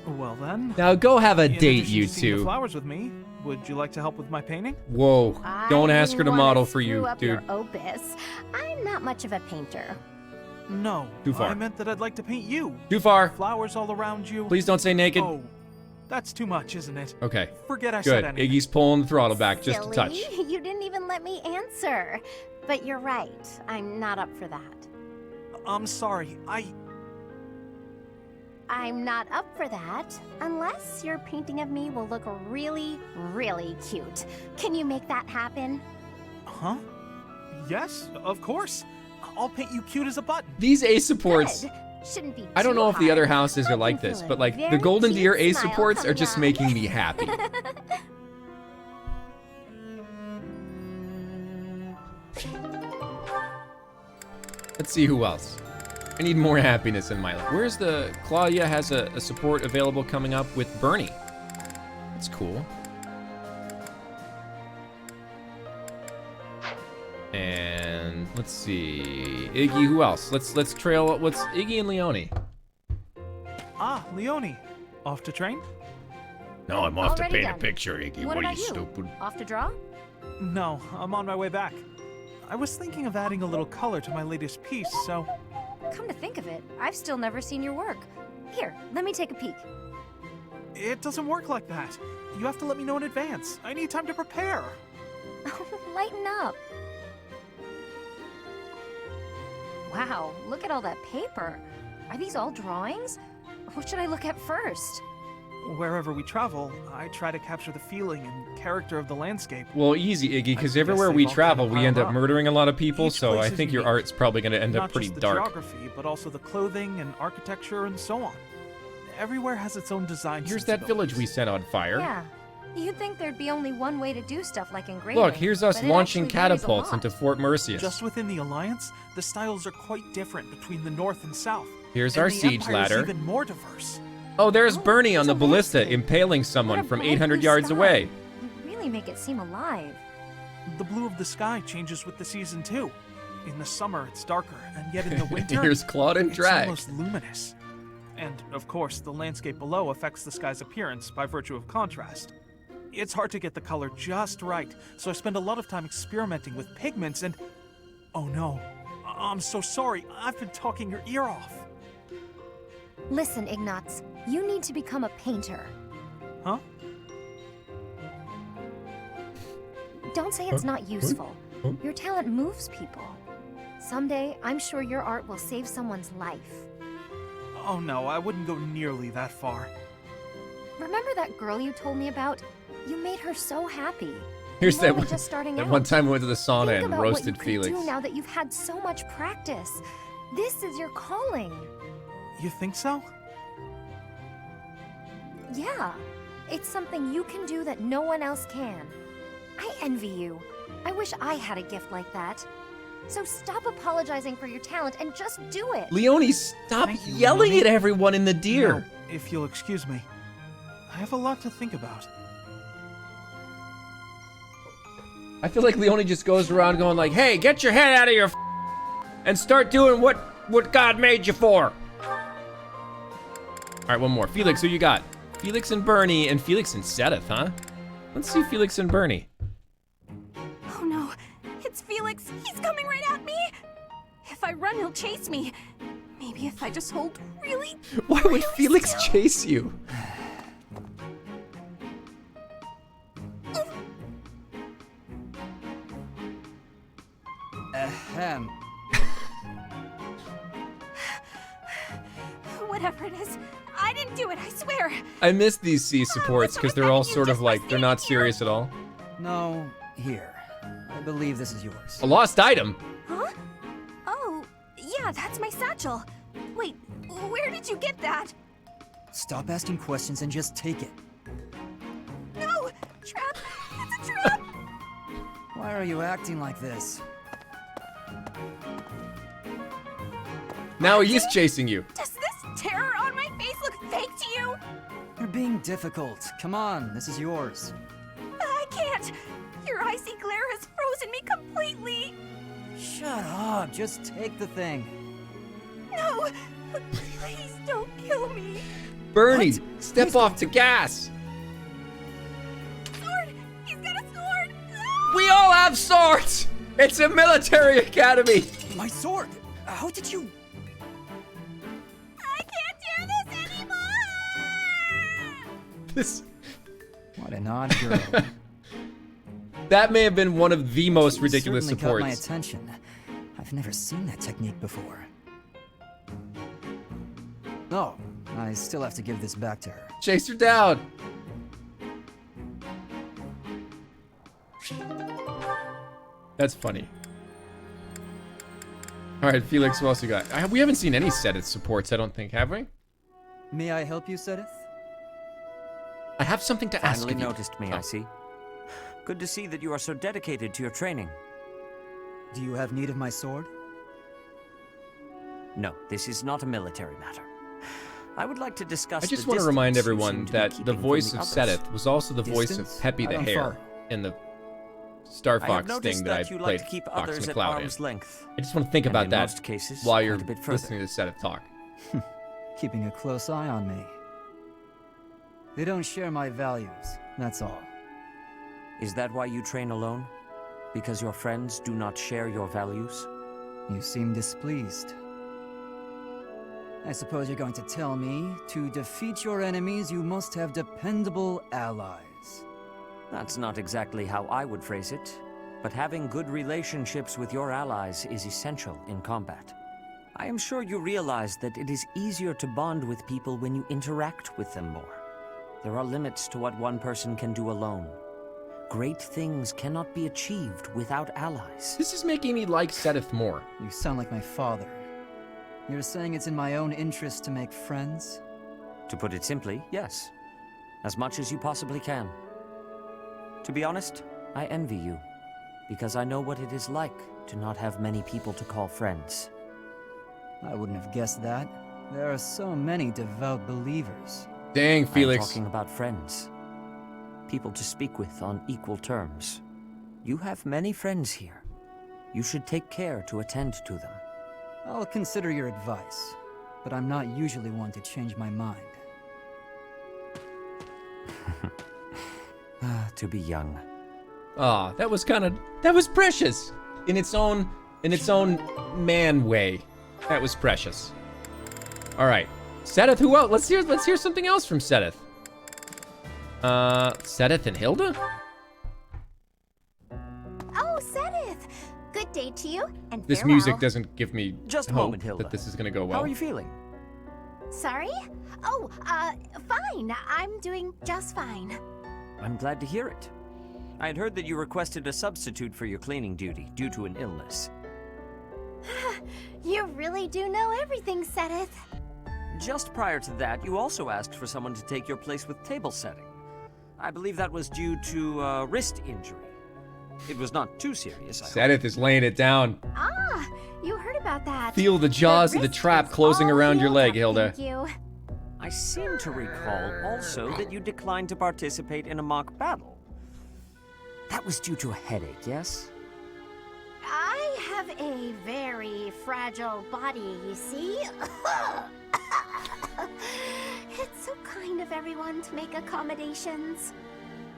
Well then. Now go have a in date, addition you to seeing the two. flowers with me. Would you like to help with my painting? Whoa, don't ask her to wouldn't model wanna for you, screw up dude. Your opus. I'm not much of a painter. No. Too far. I meant that I'd like to paint you. Too far. Flowers all around you. Please don't say naked. Oh, that's too much, isn't it? Okay. Forget I Good. said anything. Iggy's pulling the throttle back just a Silly. touch. You didn't even let me answer. But you're right. I'm not up for that. I'm sorry. I'm not up for that, unless your painting of me will look really, really cute. Can you make that happen? Huh? Yes, of course. I'll paint you cute as a button. These ace supports. Good. Shouldn't be I don't too know if the hard. other houses are like can this, feel but a like the very Golden cute Deer ace smile supports are coming just on. making me happy. Let's see who else. I need more happiness in my life. Where's the... Claudia has a support available coming up with Bernie. That's cool. And let's see. Iggy, who else? Let's trail... What's Iggy and Leone? Ah, Leone. Off to train? No, I'm off Already to paint done. a picture, Iggy. What What are about you, you? stupid? Off to draw? No, I'm on my way back. I was thinking of adding a little color to my latest piece, so... Come to think of it, I've still never seen your work. Here, let me take a peek. It doesn't work like that. You have to let me know in advance. I need time to prepare. Lighten up. Wow, look at all that paper. Are these all drawings? What should I look at first? Wherever we travel, I try to capture the feeling and character of the landscape. Well, easy, Iggy, because guess everywhere they've we all travel, kinda we end piled up up. murdering a lot of people, Each so place I is think your unique. art's probably going to end up Not pretty just the dark. geography, but also the clothing and architecture and so on. Everywhere has its own design. Here's that village we set on fire. Yeah. You'd think there'd be only one way to do stuff like engraving. Look, here's us but it launching actually varies a catapults lot. into Fort Mercius. Just within the Alliance, the styles are quite different between the North and South. Here's And our the siege Empire's ladder. even more diverse. Oh, there's Bernie on the ballista impaling someone from 800 yards away. You really make it seem alive. The blue of the sky changes with the season too. In the summer, it's darker, and yet in the winter, Here's Claude and it's Drag. almost luminous. And of course, the landscape below affects the sky's appearance by virtue of contrast. It's hard to get the color just right, so I spend a lot of time experimenting with pigments and... Oh no, I'm so sorry, I've been talking your ear off. Listen, Ignatz, you need to become a painter. Huh? Don't say it's not useful. Your talent moves people. Someday, I'm sure your art will save someone's life. Oh no, I wouldn't go nearly that far. Remember that girl you told me about? You made her so happy. Here's You're that only one, just starting that out. one time we went to the sauna Think and about roasted what you Felix. Can do now that you've had so much practice. This is your calling. You think so? Yeah, it's something you can do that no one else can. I envy you. I wish I had a gift like that. So stop apologizing for your talent and just do it. Leone, stop Thank you, yelling Leone. at everyone in the deer. No, if you'll excuse me. I have a lot to think about. I feel like Leone just goes around going like, hey, get your head out of your and start doing what God made you for. All right, one more. Felix, who you got? Felix and Bernie, and Felix and Setteth, huh? Let's see Felix and Bernie. Oh no, it's Felix. He's coming right at me. If I run, he'll chase me. Maybe if I just hold really, Why would Felix chase you? Ahem. Whatever it is, I didn't do it, I swear. I miss these C supports because they're all sort of like, they're not serious at all. No, here. I believe this is yours. A lost item? Huh? Oh, yeah, that's my satchel. Wait, where did you get that? Stop asking questions and just take it. No! Trap! It's a trap! Why are you acting like this? Now he is chasing you. Does this terror on my face look fake to you? You're being difficult. Come on, this is yours. I can't! Your icy glare has frozen me completely! Shut up, just take the thing. No! Please don't kill me! Bernie, step off the gas! Sword! He's got a sword! We all have swords! It's a military academy! My sword! How did you... I can't do this anymore! This... What an odd girl. That may have been one of the most ridiculous Certainly caught my supports. attention. I've never seen that technique before. Oh, I still have to give this back to her. Chase her down! That's funny. Alright, Felix, what else you got? We haven't seen any Setteth supports, I don't think, have we? May I help you, Setteth? I have something to ask Finally of you. noticed me, I see. Good to see that you are so dedicated to your training. Do you have need of my sword? No, this is not a military matter. I would like to discuss I just the want to remind distance you everyone seem to be that the keeping from voice the of others. Setteth was also the voice of Distance? Peppy I the don't Hare follow. in the Star I have Fox noticed thing that I that you played like to keep Fox others at McCloud arm's in. length. I just want to think and about in that most cases, while quite you're a bit further. listening to Setteth talk. Keeping a close eye on me. They don't share my values, that's all. Is that why you train alone? Because your friends do not share your values? You seem displeased. I suppose you're going to tell me, to defeat your enemies, you must have dependable allies. That's not exactly how I would phrase it, but having good relationships with your allies is essential in combat. I am sure you realize that it is easier to bond with people when you interact with them more. There are limits to what one person can do alone. Great things cannot be achieved without allies. This is making me like Setteth more. You sound like my father. You're saying it's in my own interest to make friends? To put it simply, yes. As much as you possibly can. To be honest, I envy you, because I know what it is like to not have many people to call friends. I wouldn't have guessed that. There are so many devout believers. Dang, Felix. I'm talking about friends. People to speak with on equal terms. You have many friends here. You should take care to attend to them. I'll consider your advice, but I'm not usually one to change my mind. To be young. Ah, that was precious in its own man way. That was precious. All right, Setteth. Who else? Let's hear something else from Setteth. Setteth and Hilda. Oh, Setteth! Good day to you, and This farewell. music doesn't give me Just a hope moment, Hilda. that this is gonna go well. How are you feeling? Sorry? Oh, fine. I'm doing just fine. I'm glad to hear it. I had heard that you requested a substitute for your cleaning duty due to an illness. You really do know everything, Setteth. Just prior to that, you also asked for someone to take your place with table setting. I believe that was due to a wrist injury. It was not too serious, I hope. Setteth is laying it down. Ah, you heard about that. Feel the jaws of the trap closing around your leg, Hilda. Thank you. I seem to recall also that you declined to participate in a mock battle. That was due to a headache, yes? I have a very fragile body, you see. It's so kind of everyone to make accommodations.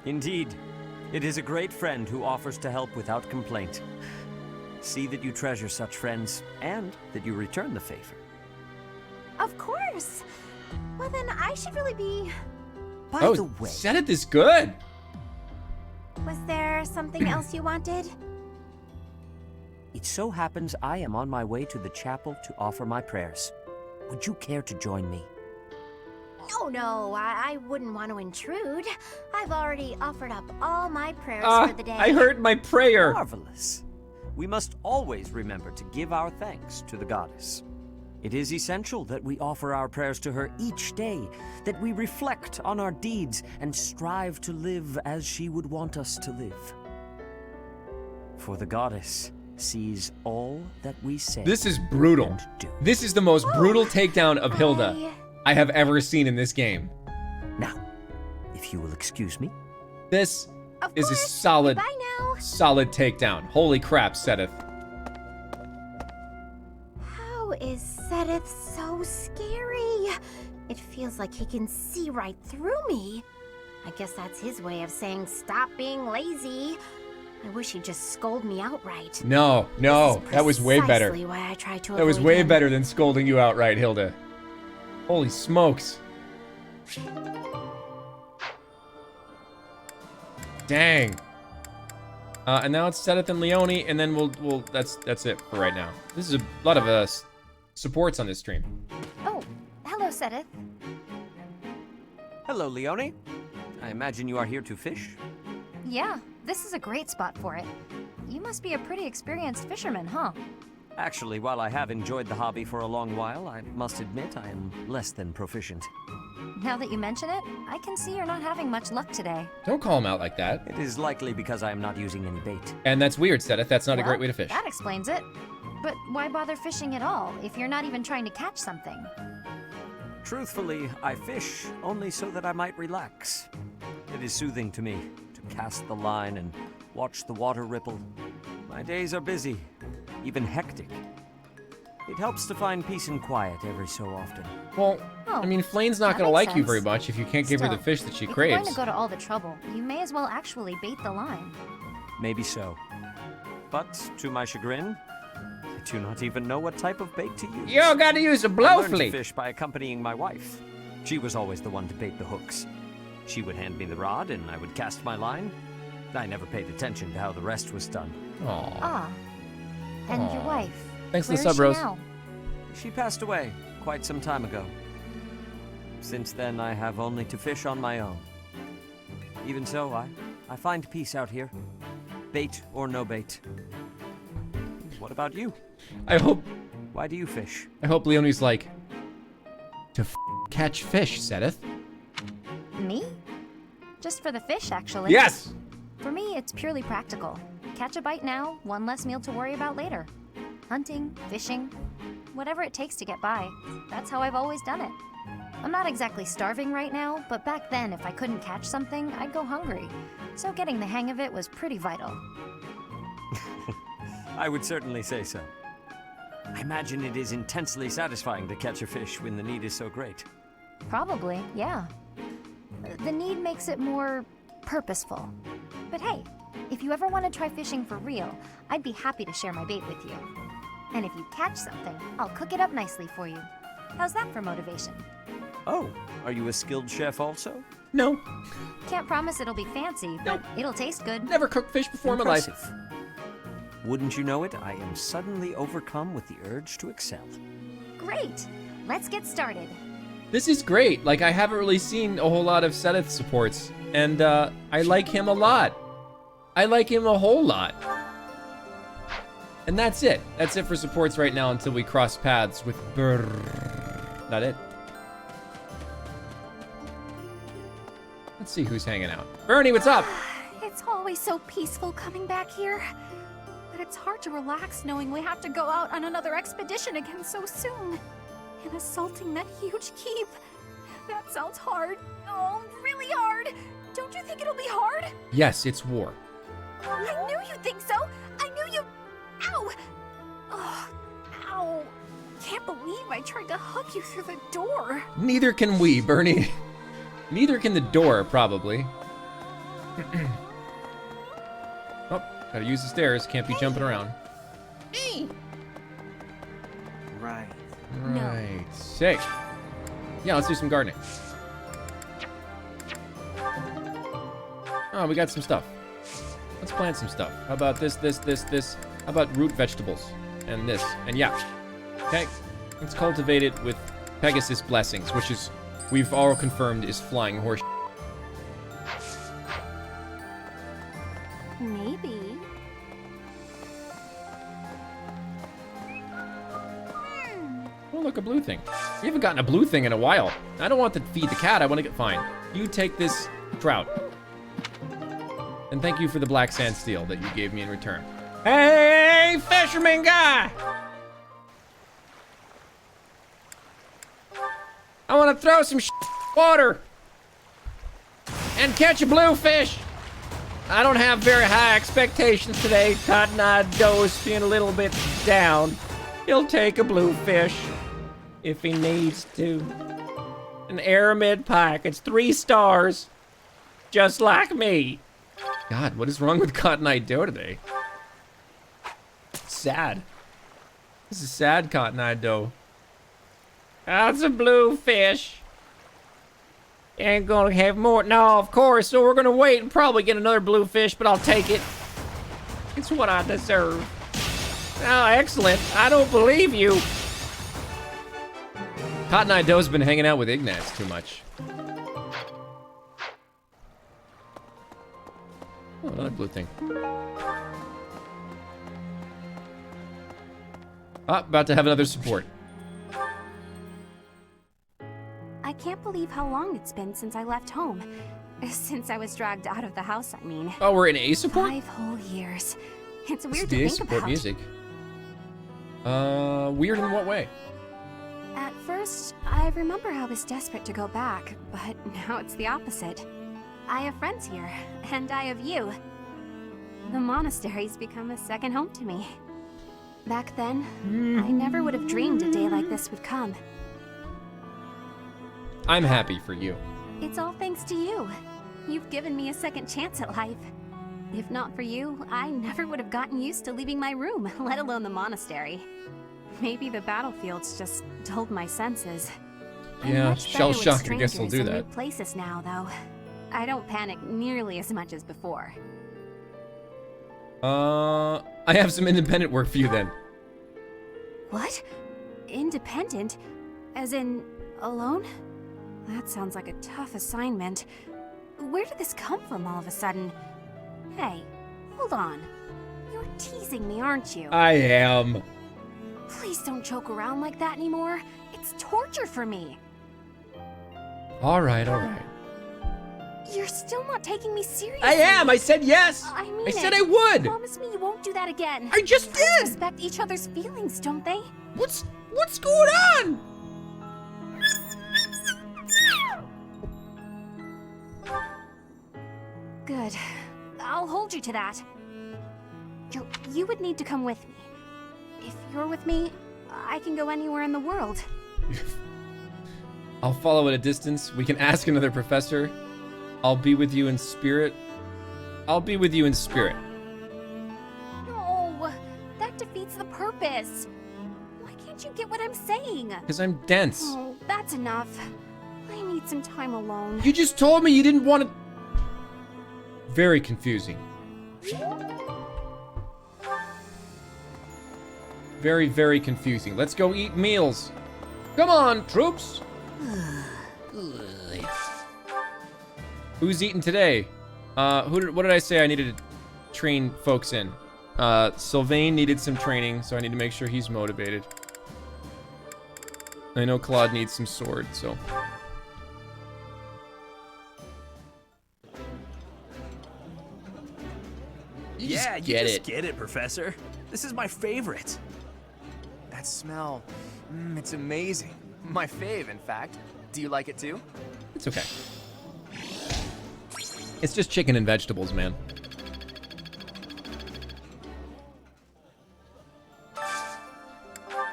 Indeed. It is a great friend who offers to help without complaint. See that you treasure such friends, and that you return the favor. Of course. Well, then I should really be... By Oh, the way, Setteth is good. Was there something else you wanted? it so happens I am on my way to the chapel to offer my prayers. Would you care to join me? No, I wouldn't want to intrude. I've already offered up all my prayers for the day. I heard my prayer. Marvelous. We must always remember to give our thanks to the goddess. It is essential that we offer our prayers to her each day, that we reflect on our deeds and strive to live as she would want us to live. For the goddess sees all that we say. This is brutal. This is the most brutal takedown of Hilda I have ever seen in this game. Now, if you will excuse me. This is a solid, solid takedown. Holy crap, Setteth. How is Setteth so scary? It feels like he can see right through me. I guess that's his way of saying stop being lazy. I wish he'd just scold me outright. No, that was way better. Precisely why I tried to That was avoid way him. better than scolding you outright, Hilda. Holy smokes. Dang. And now it's Setteth and Leone, and then we'll that's it for right now. This is a lot of supports on this stream. Oh, hello, Setteth. Hello, Leone. I imagine you are here to fish? Yeah, this is a great spot for it. You must be a pretty experienced fisherman, huh? Actually, while I have enjoyed the hobby for a long while, I must admit I am less than proficient. Now that you mention it, I can see you're not having much luck today. Don't call him out like that. It is likely because I am not using any bait. And that's weird, Setteth. That's not a great way to fish. That explains it. But why bother fishing at all if you're not even trying to catch something? Truthfully, I fish only so that I might relax. It is soothing to me to cast the line and watch the water ripple. My days are busy, even hectic. It helps to find peace and quiet every so often. Well, I mean, Flane's not that gonna makes like you sense. very much if you can't give her the Still, fish that she if you're going craves. to go to all the trouble, you may as well actually bait the line. Maybe so. But to my chagrin, I do not even know what type of bait to use. You gotta use a I learned to blowfleet. fish by accompanying my wife. She was always the one to bait the hooks. She would hand me the rod and I would cast my line. I never paid attention to how the rest was done. Aww. Ah. And your wife? Thanks for the where sub, is she Rose. now? She passed away quite some time ago. Since then, I have only to fish on my own. Even so, I find peace out here. Bait or no bait. What about you? I hope Why do you fish? Leonie's like, to catch fish, Setteth. Me? Just for the fish, actually. Yes! For me, it's purely practical. Catch a bite now, one less meal to worry about later. Hunting, fishing, whatever it takes to get by. That's how I've always done it. I'm not exactly starving right now, but back then, if I couldn't catch something, I'd go hungry. So getting the hang of it was pretty vital. I would certainly say so. I imagine it is intensely satisfying to catch a fish when the need is so great. Probably, yeah. The need makes it more purposeful. But hey, if you ever want to try fishing for real, I'd be happy to share my bait with you. And if you catch something, I'll cook it up nicely for you. How's that for motivation? Oh, are you a skilled chef also? No. Can't promise it'll be fancy, but it'll taste good. Never cooked fish before in my life. Impressive. Wouldn't you know it, I am suddenly overcome with the urge to excel. Great! Let's get started. This is great. Like, I haven't really seen a whole lot of Setteth supports, and I like him a lot. I like him a whole lot. And that's it. That's it for supports right now until we cross paths with Brrr. Not it. Let's see who's hanging out. Bernie, what's up? It's always so peaceful coming back here. But it's hard to relax knowing we have to go out on another expedition again so soon. And assaulting that huge keep. That sounds hard. Oh, really hard. Don't you think it'll be hard? Yes, it's war. I knew you'd think so. I knew you... Ow! Oh, ow. Can't believe I tried to hug you through the door. Neither can we, Bernie. Neither can the door, probably. Oh, gotta use the stairs. Can't be jumping around. right. Right. Say. Yeah, let's do some gardening. Oh, we got some stuff. Let's plant some stuff. How about this? How about root vegetables? And this. And yeah. Okay. Let's cultivate it with Pegasus blessings, which is, we've all confirmed, is flying horse. Maybe. Oh, look, a blue thing. We haven't gotten a blue thing in a while. I don't want to feed the cat. I want to get fine. You take this trout. And thank you for the black sand steel that you gave me in return. Hey, fisherman guy! I want to throw some water and catch a bluefish. I don't have very high expectations today. Cotton-eyed Joe's feeling a little bit down. He'll take a bluefish if he needs to. An aramid pike. It's 3 stars, just like me. God, what is wrong with Cotton-eyed Joe today? Sad. This is sad, Cotton-eyed Joe. That's a bluefish. Ain't gonna have more. No, of course. So we're gonna wait and probably get another bluefish, but I'll take it. It's what I deserve. Oh, excellent. I don't believe you. Cotton-eyed Joe's been hanging out with Ignatz too much. Oh, another blue thing. Ah, about to have another support. I can't believe how long it's been since I left home. Since I was dragged out of the house, I mean. Oh, we're in A support? 5 whole years. It's weird The to A think support about. music. Weird in what way? At first, I remember I was desperate to go back, but now it's the opposite. I have friends here, and I have you. The monastery's become a second home to me. Back then, I never would have dreamed a day like this would come. I'm happy for you. It's all thanks to you. You've given me a second chance at life. If not for you, I never would have gotten used to leaving my room, let alone the monastery. Maybe the battlefields just dulled my senses. I'm Yeah, much better shell with shock, I guess will strangers do and that. new places now, though. I don't panic nearly as much as before. I have some independent work for you then. What? Independent? As in, alone? That sounds like a tough assignment. Where did this come from all of a sudden? Hey, hold on. You're teasing me, aren't you? I am. Please don't joke around like that anymore. It's torture for me. All right, all right. You're still not taking me seriously. I am. I said yes. I mean I said it. I would. Promise me you won't do that again. I just Friends did. respect each other's feelings, don't they? What's going on? Good. I'll hold you to that. Joe, you would need to come with me. If you're with me, I can go anywhere in the world. I'll follow at a distance. We can ask another professor. I'll be with you in spirit. I'll be with you in spirit. No, that defeats the purpose. Why can't you get what I'm saying? Because I'm dense. Oh, that's enough. I need some time alone. You just told me you didn't want to... Very confusing. Very, very confusing. Let's go eat meals. Come on, troops. Who's eating today? What did I say I needed to train folks in? Sylvain needed some training, so I need to make sure he's motivated. I know Claude needs some sword, so... Yeah, you get just it. get it, Professor. This is my favorite. That smell, it's amazing. My fave, in fact. Do you like it too? It's okay. It's just chicken and vegetables, man.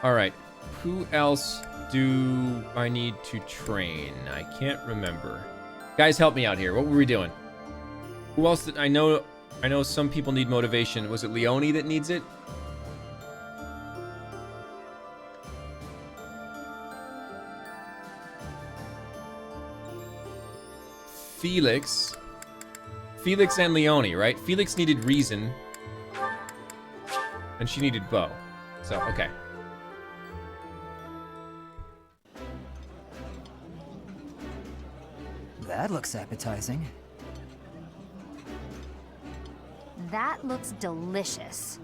All right, who else do I need to train? I can't remember. Guys, help me out here. What were we doing? Who else did I know? I know some people need motivation. Was it Leonie that needs it? Felix. Felix and Leonie, right? Felix needed reason. And she needed bow. So, okay. That looks appetizing. That looks delicious.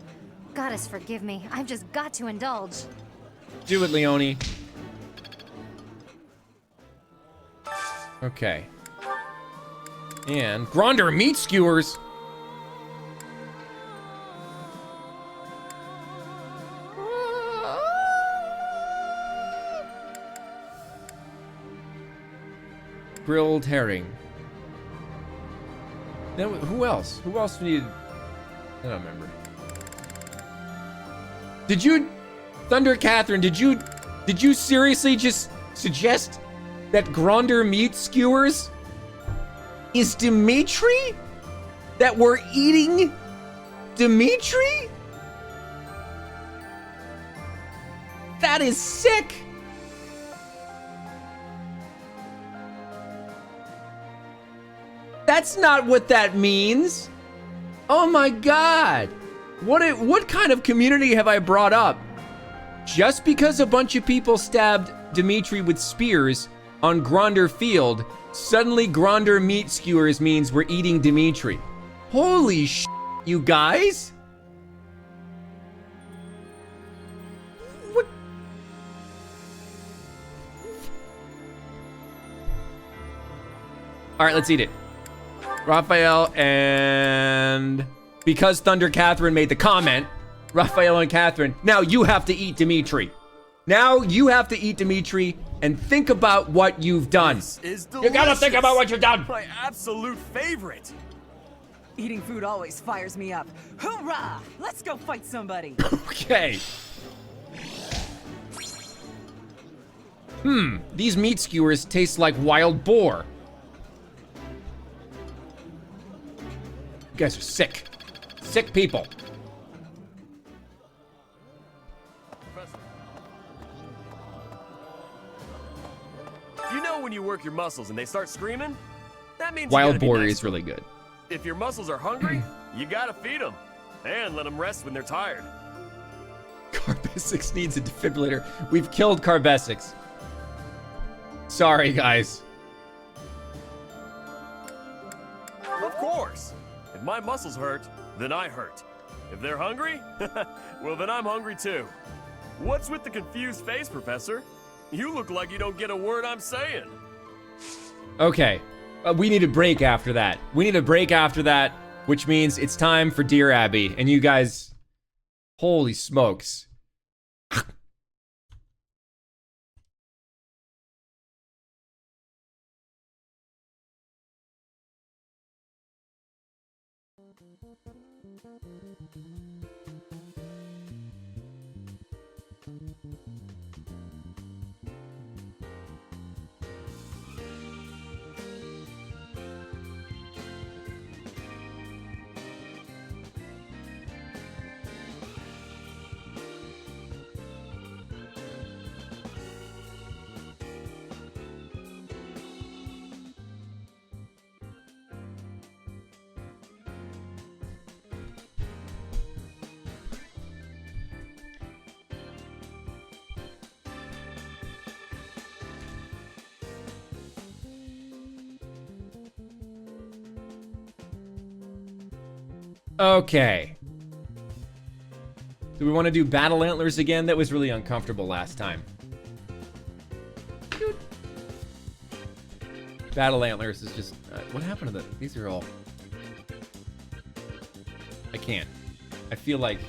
Goddess forgive me, I've just got to indulge. Do it, Leonie. Okay. And Gronder meat skewers. Grilled herring. Then who else? Who else needed? I don't remember. Did you, Thunder Catherine? Did you seriously just suggest that Gronder meat skewers is Dimitri? That we're eating Dimitri? That is sick. That's not what that means. Oh my god. What kind of community have I brought up? Just because a bunch of people stabbed Dimitri with spears on Gronder Field, suddenly Gronder meat skewers means we're eating Dimitri. Holy sh**, you guys. What? All right, let's eat it. Raphael and... Because Thunder Catherine made the comment, Raphael and Catherine, now you have to eat Dimitri. Now you have to eat Dimitri and think about what you've done. This is delicious. You gotta think about what you've done. My absolute favorite. Eating food always fires me up. Hoorah! Let's go fight somebody. Okay. These meat skewers taste like wild boar. You guys are sick. Sick people. You know when you work your muscles and they start screaming? That means Wild you gotta be boar nice is to them. really good. If your muscles are hungry, you gotta feed them. And let them rest when they're tired. Carbesix needs a defibrillator. We've killed Carbesix. Sorry, guys. Of course. If my muscles hurt, then I hurt. If they're hungry, well then I'm hungry too. What's with the confused face, Professor? You look like you don't get a word I'm saying. Okay. We need a break after that. We need a break after that, which means it's time for Dear Abby. And you guys, holy smokes. Okay. Do we want to do Battle Antlers again? That was really uncomfortable last time. Battle Antlers is just... what happened to the... These are all... I can't. I feel like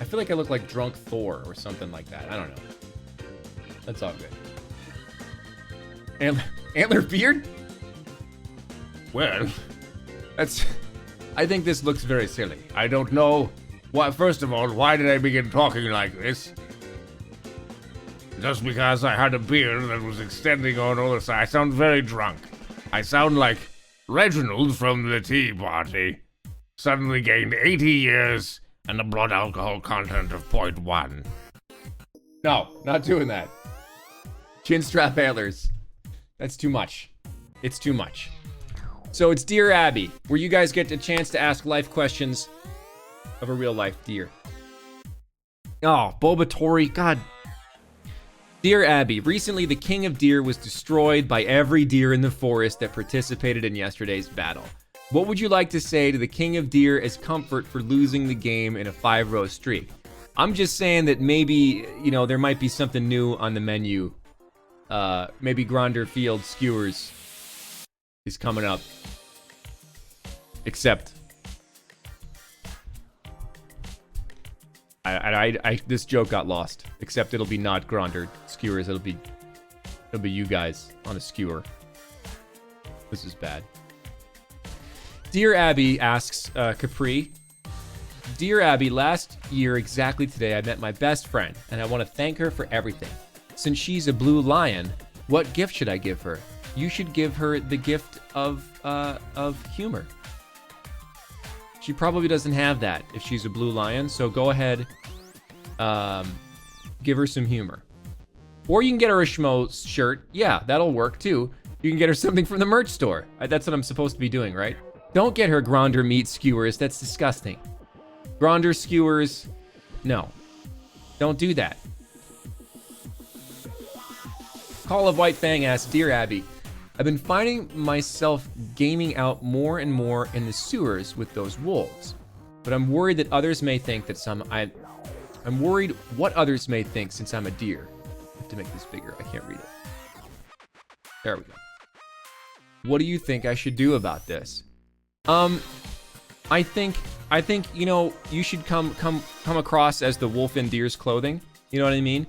I look like drunk Thor or something like that. I don't know. That's all good. Antler beard? Well, that's... I think this looks very silly. I don't know why. First of all, why did I begin talking like this? Just because I had a beard that was extending on all the side. I sound very drunk. I sound like Reginald from the Tea Party. Suddenly gained 80 years and a blood alcohol content of 0.1. No, not doing that. Chin strap antlers. That's too much. It's too much. So it's Dear Abby, where you guys get a chance to ask life questions of a real life deer. Oh, Bobatori, God. Dear Abby, recently the king of deer was destroyed by every deer in the forest that participated in yesterday's battle. What would you like to say to the king of deer as comfort for losing the game in a 5-row streak? I'm just saying that maybe, you know, there might be something new on the menu. Maybe Gronder Field Skewers is coming up. Except this joke got lost. Except it'll be not Gronder Skewers. It'll be you guys on a skewer. This is bad. Dear Abby asks Capri. Dear Abby, last year exactly today I met my best friend, and I want to thank her for everything. Since she's a blue lion, what gift should I give her? You should give her the gift of humor. She probably doesn't have that if she's a blue lion, so go ahead, give her some humor. Or you can get her a Schmo shirt. Yeah, that'll work too. You can get her something from the merch store. That's what I'm supposed to be doing, right? Don't get her Gronder meat skewers. That's disgusting. Gronder skewers, no. Don't do that. Call of White Fang asks, Dear Abby, I've been finding myself gaming out more and more in the sewers with those wolves, but I'm worried that others may think that I'm worried what others may think since I'm a deer. I have to make this bigger. I can't read it. There we go. What do you think I should do about this? I think you know, you should come across as the wolf in deer's clothing. You know what I mean?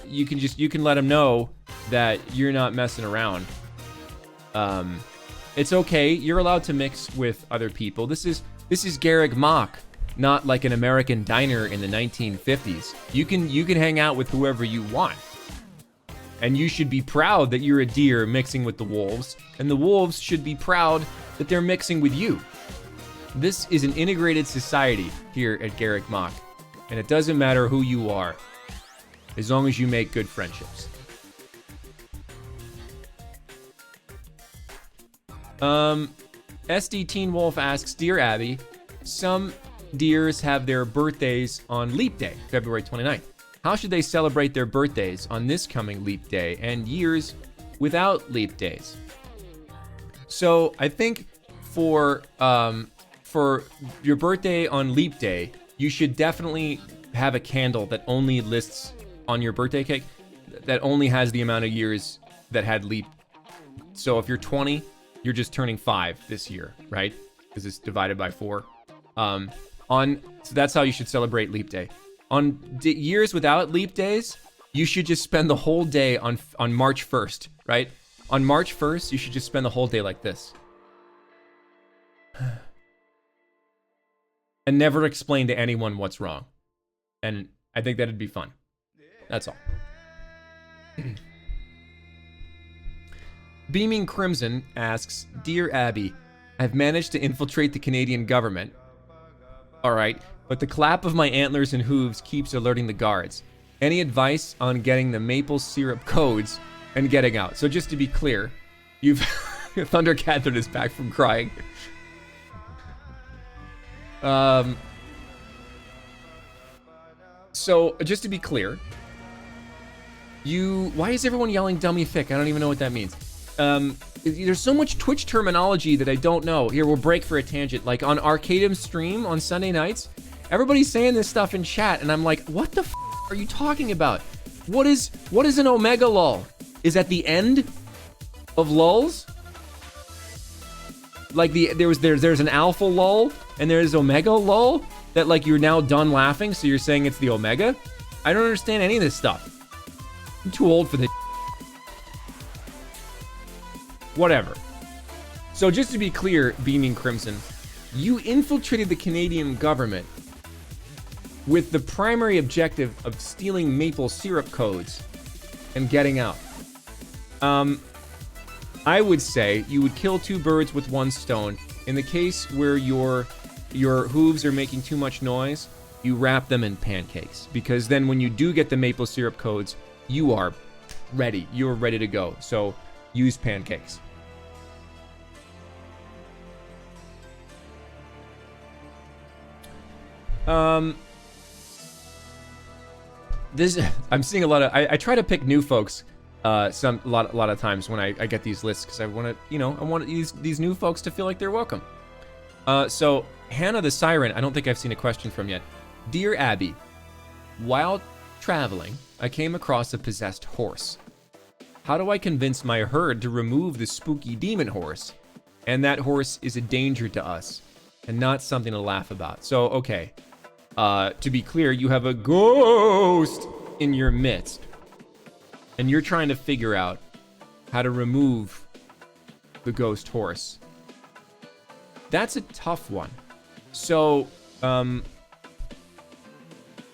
You can let them know that you're not messing around. It's okay. You're allowed to mix with other people. This is Garrick Mock, not like an American diner in the 1950s. You can hang out with whoever you want. And you should be proud that you're a deer mixing with the wolves, and the wolves should be proud that they're mixing with you. This is an integrated society here at Garrick Mock, and it doesn't matter who you are, as long as you make good friendships. SD Teen Wolf asks, Dear Abby, some deers have their birthdays on Leap Day, February 29th. How should they celebrate their birthdays on this coming Leap Day and years without Leap Days? So I think for your birthday on Leap Day, you should definitely have a candle that only lists on your birthday cake, that only has the amount of years that had Leap. So if you're 20, you're just turning 5 this year, right? Because it's divided by 4. So that's how you should celebrate Leap Day. On years without Leap Days, you should just spend the whole day on March 1st, right? On March 1st, you should just spend the whole day like this. And never explain to anyone what's wrong. And I think that'd be fun. That's all. Beaming Crimson asks, Dear Abby, I've managed to infiltrate the Canadian government. All right, but the clap of my antlers and hooves keeps alerting the guards. Any advice on getting the maple syrup codes and getting out? So just to be clear, you've Thunder Catherine is back from crying. So just to be clear, why is everyone yelling dummy thick? I don't even know what that means. There's so much Twitch terminology that I don't know. Here, we'll break for a tangent. Like on Arcadem's stream on Sunday nights, everybody's saying this stuff in chat, and I'm like, what the f are you talking about? What is an omega lull? Is at the end of lulls? Like there's an alpha lull and there's omega lull that like you're now done laughing, so you're saying it's the omega? I don't understand any of this stuff. I'm too old for this. Whatever. So just to be clear, Beaming Crimson, you infiltrated the Canadian government with the primary objective of stealing maple syrup codes and getting out. I would say you would kill 2 birds with 1 stone. In the case where your hooves are making too much noise, you wrap them in pancakes, because then when you do get the maple syrup codes, you are ready. You're ready to go. So use pancakes. This I'm seeing a lot of. I try to pick new folks. A lot of times when I get these lists because I want to, I want these new folks to feel like they're welcome. So Hannah the Siren, I don't think I've seen a question from yet. Dear Abby, while traveling, I came across a possessed horse. How do I convince my herd to remove the spooky demon horse? And that horse is a danger to us and not something to laugh about. So, okay. To be clear, you have a ghost in your midst. And you're trying to figure out how to remove the ghost horse. That's a tough one. So, I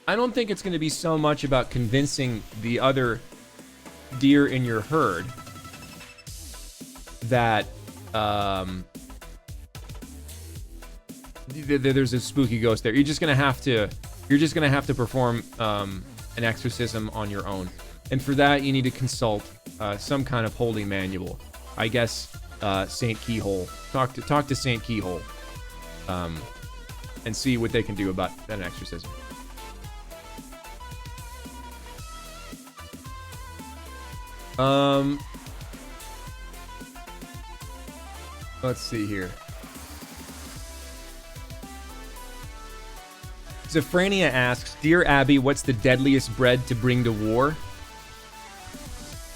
don't think it's going to be so much about convincing the other deer in your herd that there's a spooky ghost there. You're just gonna have to perform an exorcism on your own, and for that you need to consult some kind of holy manual. I guess Saint Keyhole. Talk to Saint Keyhole, and see what they can do about an exorcism. Let's see here. Zephrania asks, Dear Abby, what's the deadliest bread to bring to war?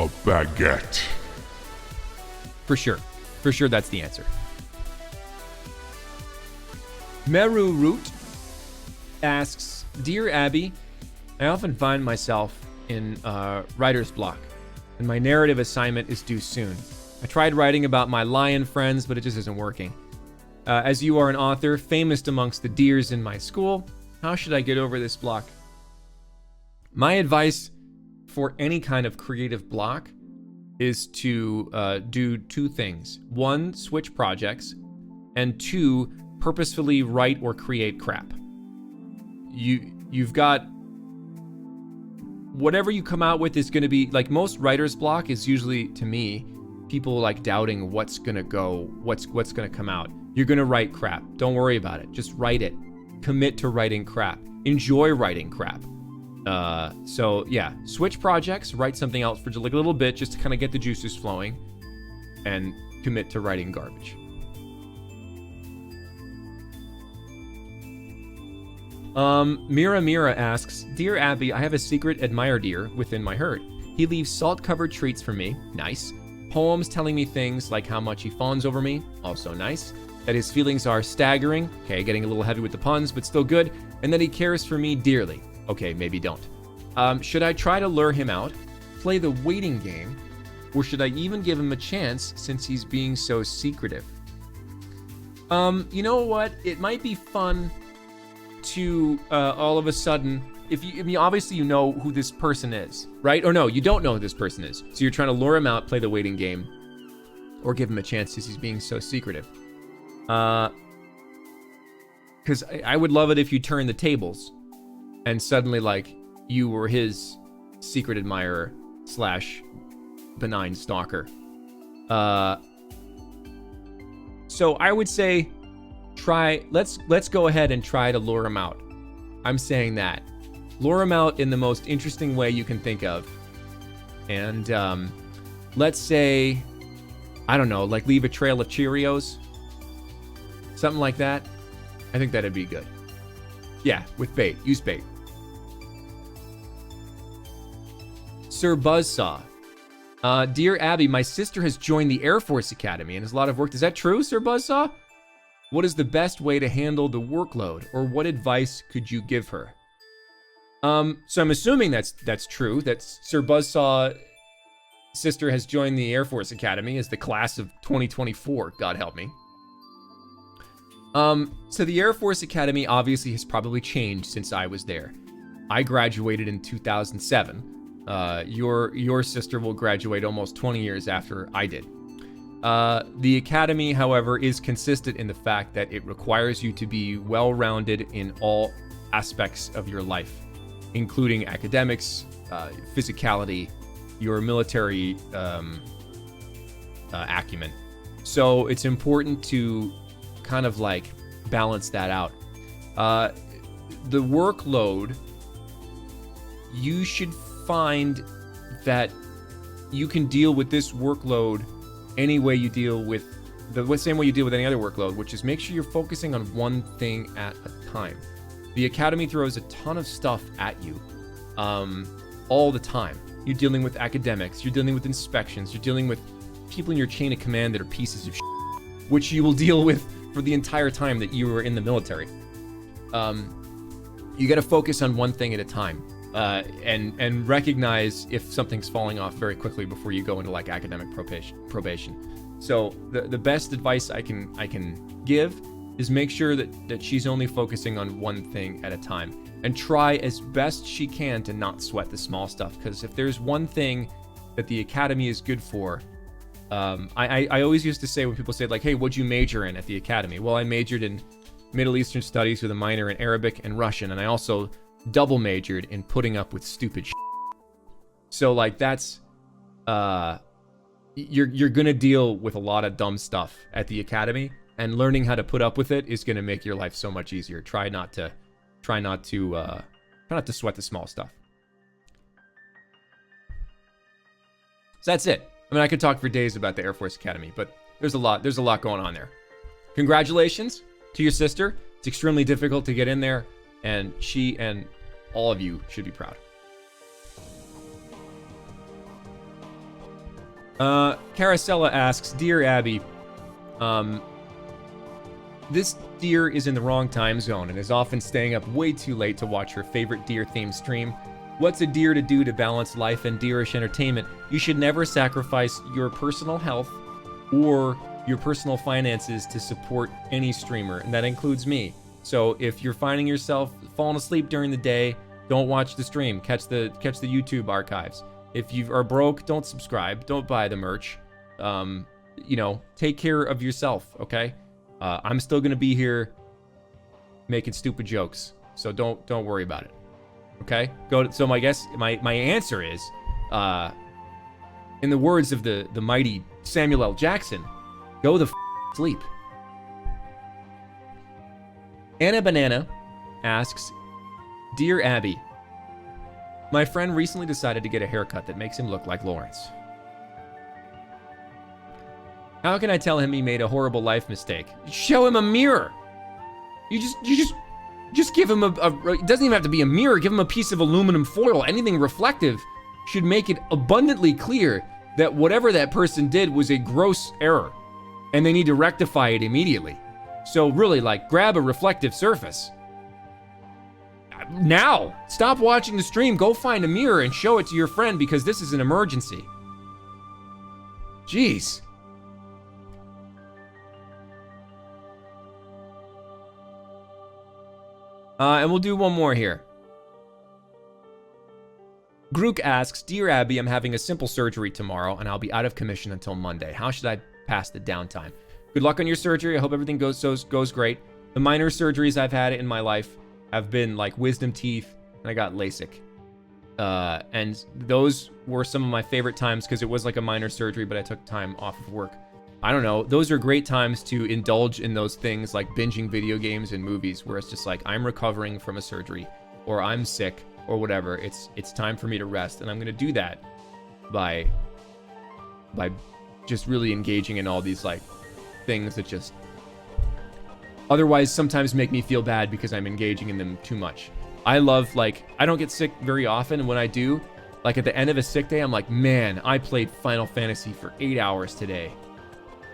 A baguette. For sure. For sure that's the answer. Meru Root asks, Dear Abby, I often find myself in writer's block, and my narrative assignment is due soon. I tried writing about my lion friends, but it just isn't working. As you are an author, famous amongst the deers in my school, how should I get over this block? My advice for any kind of creative block is to do two things. One, switch projects, and two, purposefully write or create crap. You've got whatever you come out with is going to be like most writer's block is usually, to me, people like doubting what's going to go, what's going to come out. You're going to write crap. Don't worry about it. Just write it. Commit to writing crap. Enjoy writing crap. So yeah, switch projects, write something else for just like a little bit just to kind of get the juices flowing, and commit to writing garbage. Mira asks, Dear Abby, I have a secret admire deer within my herd. He leaves salt-covered treats for me. Nice. Poems telling me things like how much he fawns over me. Also nice. That his feelings are staggering. Okay, getting a little heavy with the puns, but still good. And that he cares for me dearly. Okay, maybe don't. Should I try to lure him out, play the waiting game, or should I even give him a chance since he's being so secretive? You know what? It might be fun to all of a sudden, obviously you know who this person is, right? Or no, you don't know who this person is. So you're trying to lure him out, play the waiting game, or give him a chance since he's being so secretive. Because I would love it if you turn the tables and suddenly, like, you were his secret admirer / benign stalker. So I would say let's go ahead and try to lure him out. I'm saying that. Lure him out in the most interesting way you can think of. And let's say, I don't know, like leave a trail of Cheerios. Something like that. I think that'd be good. Yeah, with bait. Use bait. Sir Buzzsaw. Dear Abby, my sister has joined the Air Force Academy and has a lot of work. Is that true, Sir Buzzsaw? What is the best way to handle the workload, or what advice could you give her? So I'm assuming that's true. That Sir Buzzsaw sister has joined the Air Force Academy as the class of 2024. God help me. So the Air Force Academy obviously has probably changed since I was there. I graduated in 2007. Your sister will graduate almost 20 years after I did. The Academy, however, is consistent in the fact that it requires you to be well-rounded in all aspects of your life, including academics, physicality, your military acumen. So it's important to kind of like balance that out. the workload, you should find that you can deal with this workload any way you deal with the same way you deal with any other workload, which is make sure you're focusing on one thing at a time. The Academy throws a ton of stuff at you all the time. You're dealing with academics, you're dealing with inspections, you're dealing with people in your chain of command that are pieces of shit, which you will deal with for the entire time that you were in the military. You got to focus on one thing at a time, and recognize if something's falling off very quickly before you go into like academic probation. So the best advice I can give is make sure that she's only focusing on one thing at a time, and try as best she can to not sweat the small stuff. Because if there's one thing that the Academy is good for, I always used to say when people say like, hey, what'd you major in at the Academy? Well, I majored in Middle Eastern Studies with a minor in Arabic and Russian, and I also double majored in putting up with stupid shit. So like that's, you're gonna deal with a lot of dumb stuff at the Academy, and learning how to put up with it is gonna make your life so much easier. Try not to sweat the small stuff. So that's it. I mean, I could talk for days about the Air Force Academy, but there's a lot going on there. Congratulations to your sister. It's extremely difficult to get in there, and she and all of you should be proud. Caracella asks, Dear Abby, this deer is in the wrong time zone and is often staying up way too late to watch her favorite deer-themed stream. What's a deer to do to balance life and deerish entertainment? You should never sacrifice your personal health or your personal finances to support any streamer, and that includes me. So if you're finding yourself falling asleep during the day, don't watch the stream. Catch the YouTube archives. If you are broke, don't subscribe. Don't buy the merch. Take care of yourself, okay? I'm still gonna be here making stupid jokes, so don't worry about it. Okay? So my answer is, in the words of the mighty Samuel L. Jackson, go the sleep. Anna Banana asks, Dear Abby, my friend recently decided to get a haircut that makes him look like Lawrence. How can I tell him he made a horrible life mistake? Show him a mirror. You just give him it doesn't even have to be a mirror. Give him a piece of aluminum foil. Anything reflective should make it abundantly clear that whatever that person did was a gross error, and they need to rectify it immediately. So really, like, grab a reflective surface. Now, stop watching the stream, go find a mirror and show it to your friend, because this is an emergency. Jeez. And we'll do one more here. Grook asks, Dear Abby, I'm having a simple surgery tomorrow and I'll be out of commission until Monday. How should I pass the downtime? Good luck on your surgery. I hope everything goes great. The minor surgeries I've had in my life have been like wisdom teeth, and I got LASIK. And those were some of my favorite times because it was like a minor surgery, but I took time off of work. I don't know. Those are great times to indulge in those things like binging video games and movies where it's just like, I'm recovering from a surgery, or I'm sick, or whatever. It's time for me to rest. And I'm going to do that by just really engaging in all these like things that just otherwise sometimes make me feel bad because I'm engaging in them too much. I love, like, I don't get sick very often. And when I do, like at the end of a sick day, I'm like, man, I played Final Fantasy for 8 hours today.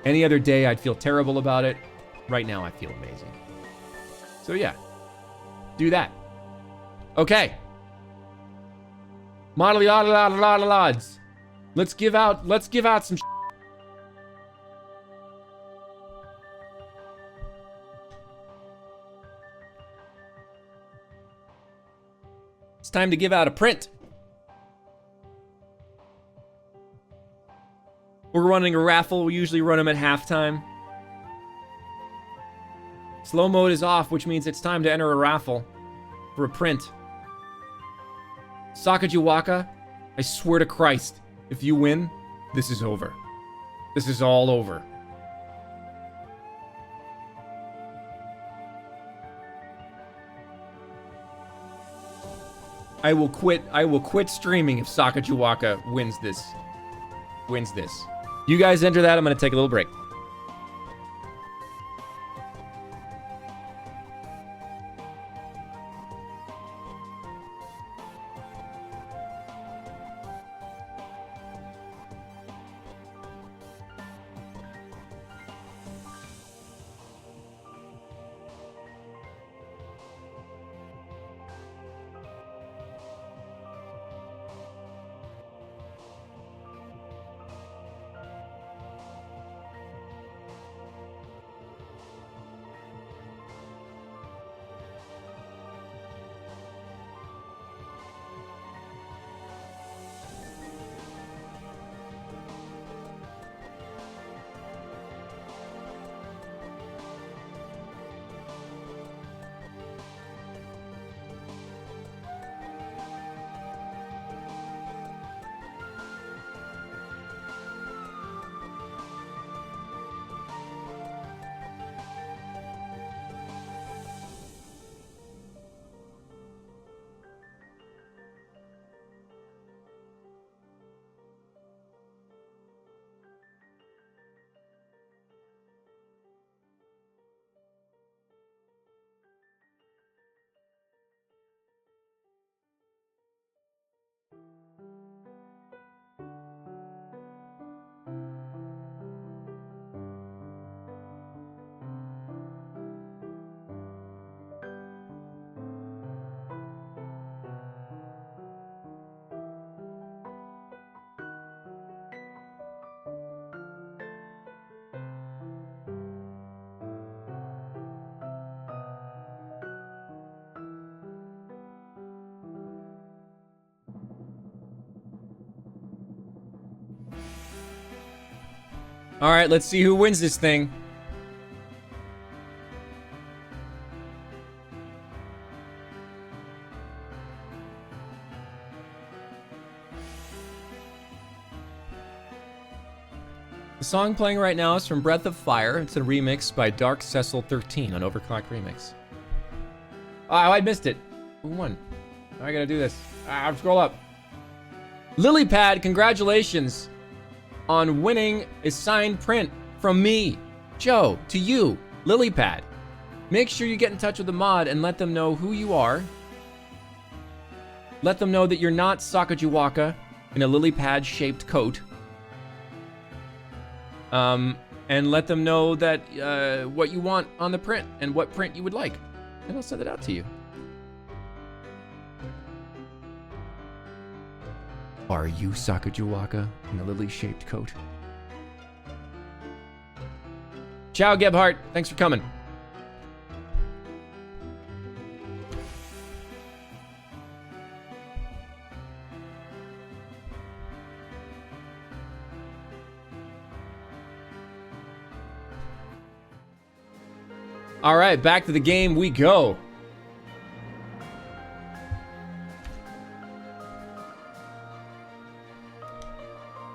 Any other day, I'd feel terrible about it. Right now, I feel amazing. So yeah, do that. Okay. Modelly-odd-odd-odd-odds. Let's give out some shit. It's time to give out a print. We're running a raffle. We usually run them at halftime. Slow mode is off, which means it's time to enter a raffle for a print. Sakajiwaka, I swear to Christ, if you win, this is over. This is all over. I will quit streaming if Sakajuwaka wins this. You guys enter that. I'm gonna take a little break. All right, let's see who wins this thing. The song playing right now is from Breath of Fire. It's a remix by Dark Cecil 13 on Overclock Remix. Oh, I missed it. Who won? I gotta do this. Scroll up. Lilypad, congratulations on winning a signed print from me, Joe, to you, Lilypad. Make sure you get in touch with the mod and let them know who you are. Let them know that you're not Sakajuwaka in a Lilypad-shaped coat. And let them know that what you want on the print and what print you would like, and I'll send it out to you. Are you Sakajuwaka in a lily-shaped coat? Ciao, Gebhardt. Thanks for coming. All right, back to the game we go.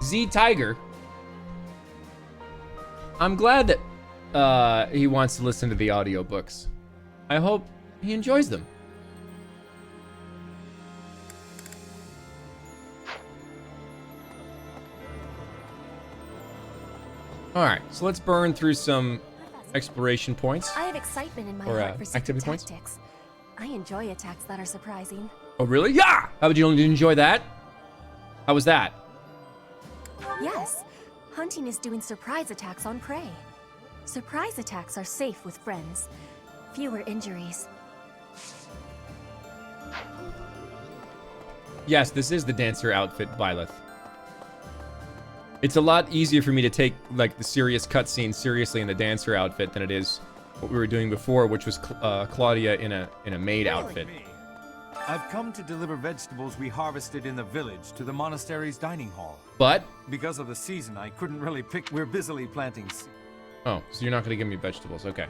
Z Tiger. I'm glad that he wants to listen to the audiobooks. I hope he enjoys them. All right, so let's burn through some exploration points. I have excitement in my Or, heart for secret activity points? tactics. I enjoy attacks that are surprising. Oh, really? Yeah! How would you enjoy that? How was that? Yes, hunting is doing surprise attacks on prey. Surprise attacks are safe with friends. Fewer injuries. Yes, this is the dancer outfit, Byleth. It's a lot easier for me to take like the serious cutscene seriously in the dancer outfit than it is what we were doing before, which was Claudia in a maid outfit. I've come to deliver vegetables we harvested in the village to the monastery's dining hall. But? Because of the season, I couldn't really pick. We're busily planting. Oh, so you're not going to give me vegetables. Okay.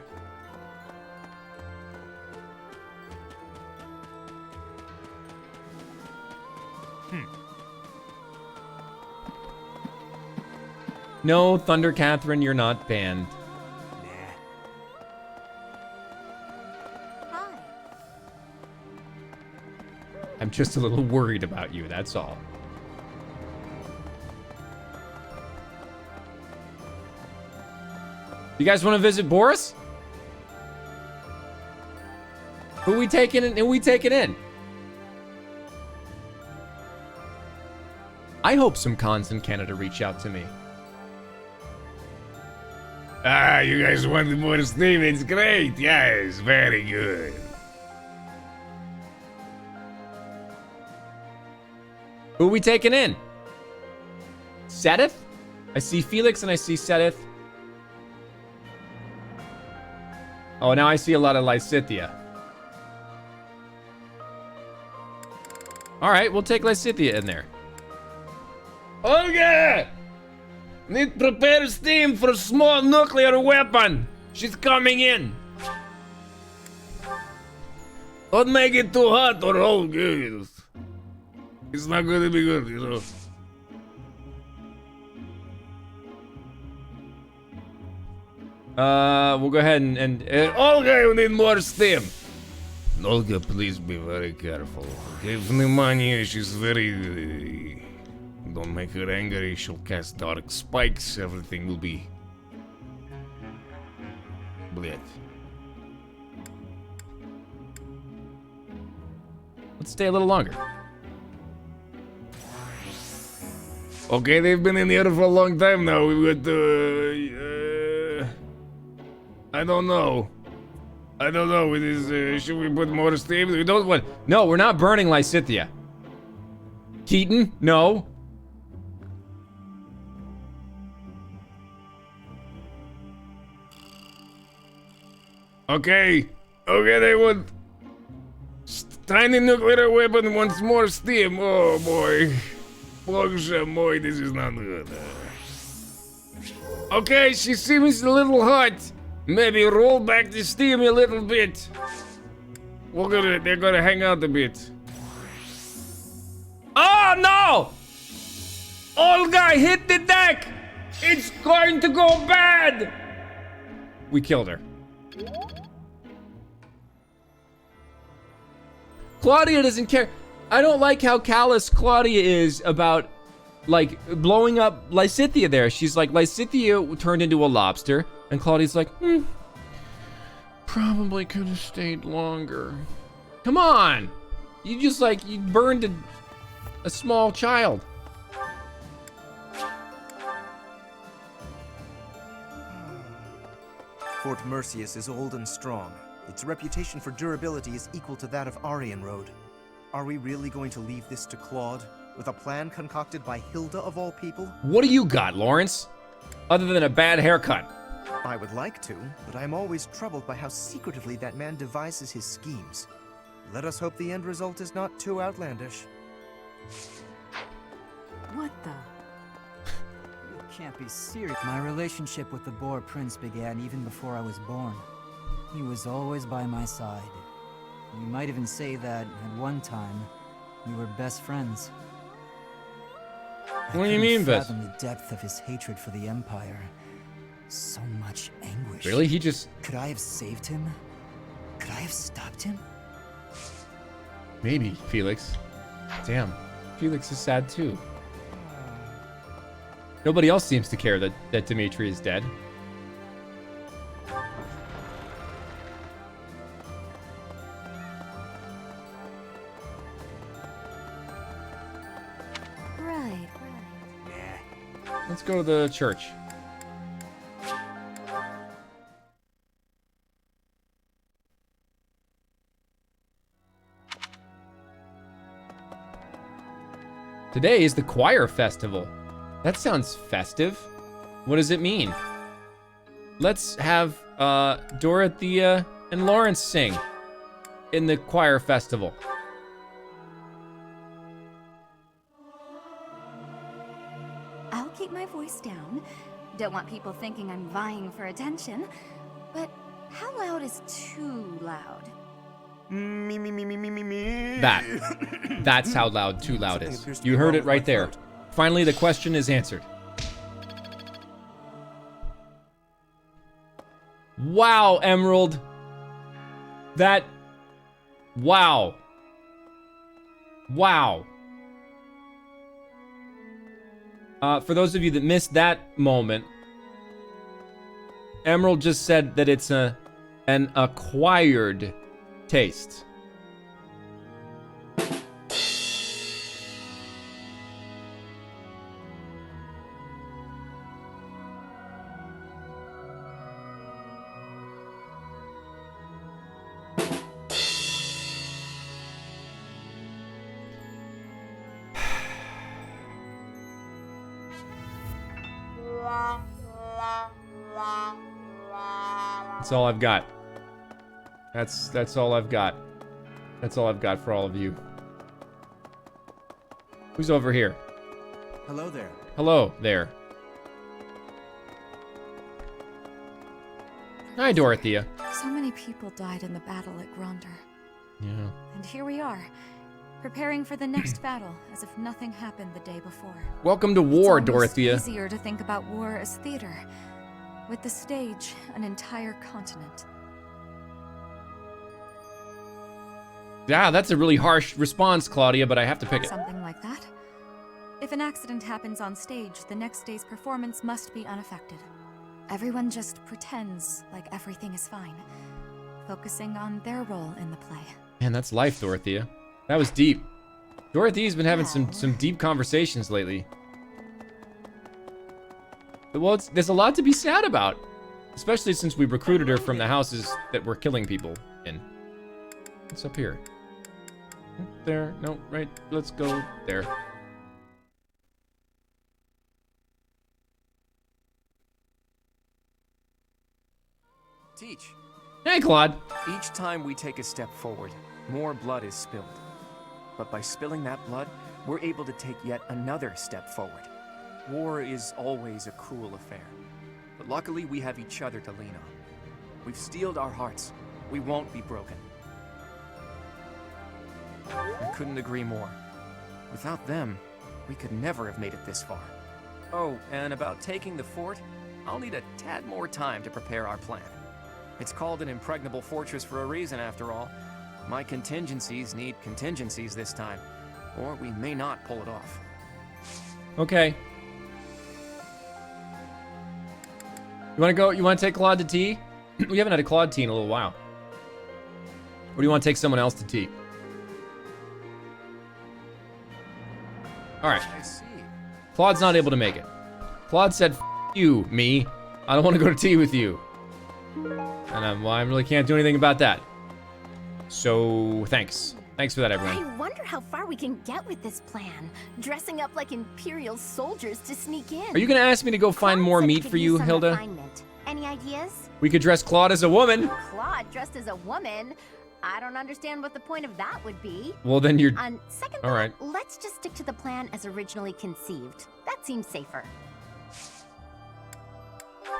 No, Thunder Catherine, you're not banned. just a little worried about you, that's all. You guys want to visit Boris? Who we taking in? Who we taking in? I hope some cons in Canada reach out to me. Ah, you guys want more Steam? It's great. Yes, very good. Who we taking in? Setteth? I see Felix and I see Setteth. Oh, now I see a lot of Lysithea. Alright, we'll take Lysithea in there. Olga! Need prepare steam for small nuclear weapon. She's coming in. Don't make it too hot or all good. It's not gonna be good, you know. We'll go ahead and Olga, you need more steam. Olga, please be very careful. Give me money, she's very... Don't make her angry, she'll cast dark spikes, everything will be... Blit. let's stay a little longer. Okay, they've been in here for a long time now. We've got I don't know. I don't know. It is, should we put more steam? We don't want... No, we're not burning Lysithea. Keaton, no. Okay. Okay, they want... Tiny nuclear weapon wants more steam. Oh boy. Bogusha, boy, this is not good. Okay, she seems a little hot. Maybe roll back the steam a little bit. They're gonna hang out a bit. Oh no! Olga hit the deck! It's going to go bad! We killed her. Claudia doesn't care. I don't like how callous Claudia is about, like, blowing up Lysithea there. She's like, Lysithea turned into a lobster, and Claudia's like, probably could have stayed longer. Come on! You just, like, you burned a small child. Fort Mercius is old and strong. Its reputation for durability is equal to that of Aryan Road. Are we really going to leave this to Claude, with a plan concocted by Hilda of all people? What do you got, Lawrence? Other than a bad haircut. I would like to, but I'm always troubled by how secretively that man devises his schemes. Let us hope the end result is not too outlandish. What the? You can't be serious. My relationship with the Boar Prince began even before I was born. He was always by my side. You might even say that, at one time, we were best friends. What do you mean, best? I couldn't fathom the depth of his hatred for the Empire. So much anguish. Really? He just... Could I have saved him? Could I have stopped him? Maybe, Felix. Damn. Felix is sad too. Nobody else seems to care that Dimitri is dead. Right. Let's go to the church. Today is the choir festival. That sounds festive. What does it mean? Let's have Dorothea and Lawrence sing in the choir festival. I'll keep my voice down. Don't want people thinking I'm vying for attention. But how loud is too loud? That's how loud too loud is. You heard it right there. Finally, the question is answered. Wow, Emerald. Wow. Wow. For those of you that missed that moment, Emerald just said that it's an acquired taste. That's all I've got. That's all I've got. That's all I've got for all of you. Who's over here? Hello there. Hello there. Hi, Dorothea. So many people died in the battle at Gronder. Yeah. And here we are, preparing for the next battle as if nothing happened the day before. Welcome to war, It's almost Dorothea. easier to think about war as theater, with the stage an entire continent. Yeah, that's a really harsh response, Claudia, but I have to pick it. Something like that. If an accident happens on stage, the next day's performance must be unaffected. Everyone just pretends like everything is fine, focusing on their role in the play. Man, that's life, Dorothea. That was deep. Dorothea's been having some deep conversations lately. Well, there's a lot to be sad about, especially since we recruited her from the houses that we're killing people in. What's up here? There, no, right, let's go there. Teach. Hey, Claude. Each time we take a step forward, more blood is spilled. But by spilling that blood, we're able to take yet another step forward. War is always a cruel affair. But luckily, we have each other to lean on. We've steeled our hearts. We won't be broken. I couldn't agree more. Without them, we could never have made it this far. Oh, and about taking the fort, I'll need a tad more time to prepare our plan. It's called an impregnable fortress for a reason, after all. My contingencies need contingencies this time, or we may not pull it off. Okay. You wanna go, you wanna take Claude to tea? We haven't had a Claude tea in a little while. Or do you wanna take someone else to tea? Alright. I see. Claude's not able to make it. Claude said, F you, me. I don't want to go to tea with you. And I really can't do anything about that. So, thanks. Thanks for that, everyone. I wonder how far we can get with this plan. Dressing up like Imperial soldiers to sneak in. Are you going to ask me to go find more meat for you, Hilda? Refinement. Any ideas? We could dress Claude as a woman. Claude dressed as a woman? I don't understand what the point of that would be. Well, then you're... On second all thought, right. let's just stick to the plan as originally conceived. That seems safer.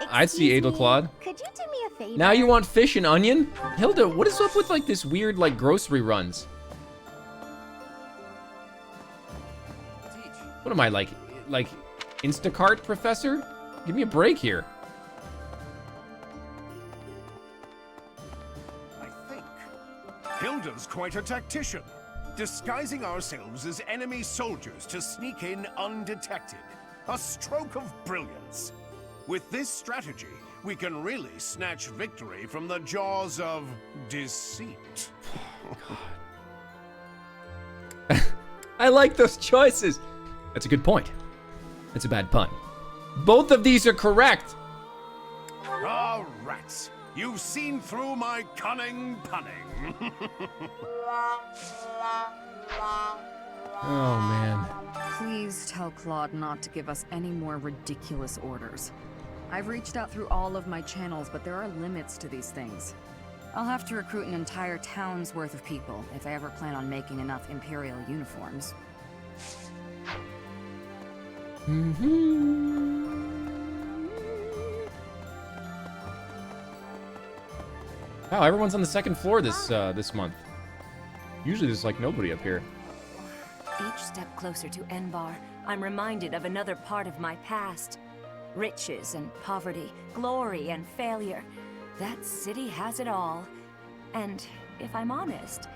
I'd see Adel Claude. Could you do me a favor? Now you want fish and onion? Hilda, what is up with like this weird like grocery runs? What am I like Instacart professor? Give me a break here. Hilda's quite a tactician, disguising ourselves as enemy soldiers to sneak in undetected. A stroke of brilliance. With this strategy, we can really snatch victory from the jaws of deceit. I like those choices. That's a good point. That's a bad pun. Both of these are correct. Ah, rats. You've seen through my cunning punning. Oh, man. Please tell Claude not to give us any more ridiculous orders. I've reached out through all of my channels, but there are limits to these things. I'll have to recruit an entire town's worth of people if I ever plan on making enough Imperial uniforms. Wow, everyone's on the second floor this month. Usually there's like nobody up here. Each step closer to Enbar, I'm reminded of another part of my past. Riches and poverty, glory and failure. That city has it all. And if I'm honest,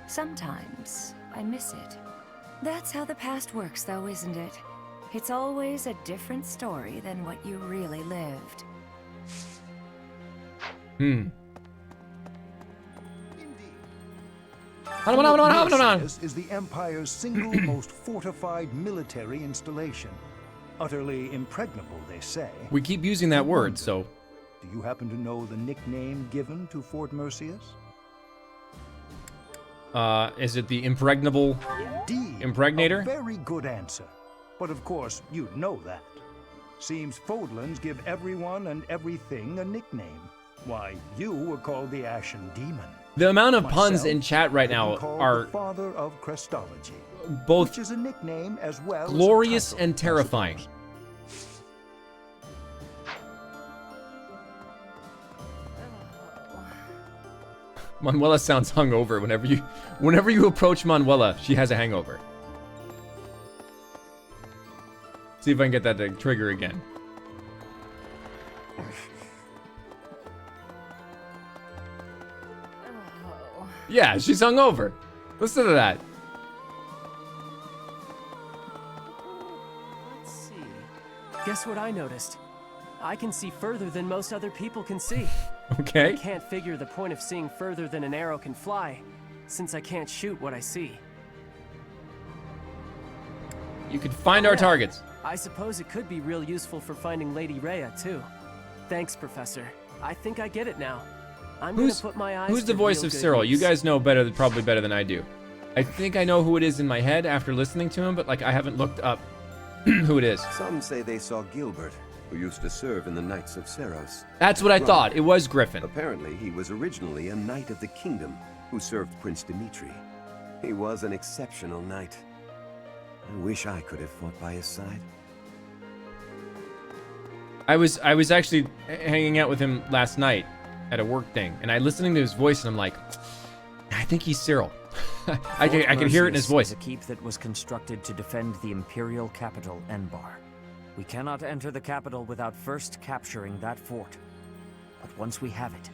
sometimes I miss it. That's how the past works, though, isn't it? It's always a different story than what you really lived. Humorous is the Empire's single most fortified military installation. Utterly impregnable, they say. We keep using that word, so... Do you happen to know the nickname given to Fort Merceus? Is it the impregnable impregnator? A very good answer. But of course, you'd know that. Seems Fodlands give everyone and everything a nickname. Why, you were called the Ashen Demon. The amount of Myself, puns in chat right now are the Father of Crestology, both which is a nickname as well glorious as a title, and terrifying. Manuela sounds hungover whenever you approach Manuela, she has a hangover. See if I can get that to trigger again. Yeah, she's hungover. Listen to that. Let's see. Guess what I noticed? I can see further than most other people can see. Okay. I can't figure the point of seeing further than an arrow can fly, since I can't shoot what I see. You could find our targets. I suppose it could be real useful for finding Lady Rhea, too. Thanks, Professor. I think I get it now. I'm gonna put my eyes Who's the to voice real of good Cyril? You use. guys know probably better than I do. I think I know who it is in my head after listening to him, but like I haven't looked up who it is. Some say they saw Gilbert, who used to serve in the Knights of Seros. That's what I thought. It was Griffin. Apparently, he was originally a knight of the kingdom who served Prince Dimitri. He was an exceptional knight. I wish I could have fought by his side. I was actually hanging out with him last night at a work thing, and I listening to his voice, and I'm like, I think he's Cyril. I can hear it in his voice. Is a keep that was constructed to defend the imperial capital, Enbar. We cannot enter the capital without first capturing that fort. But once we have it,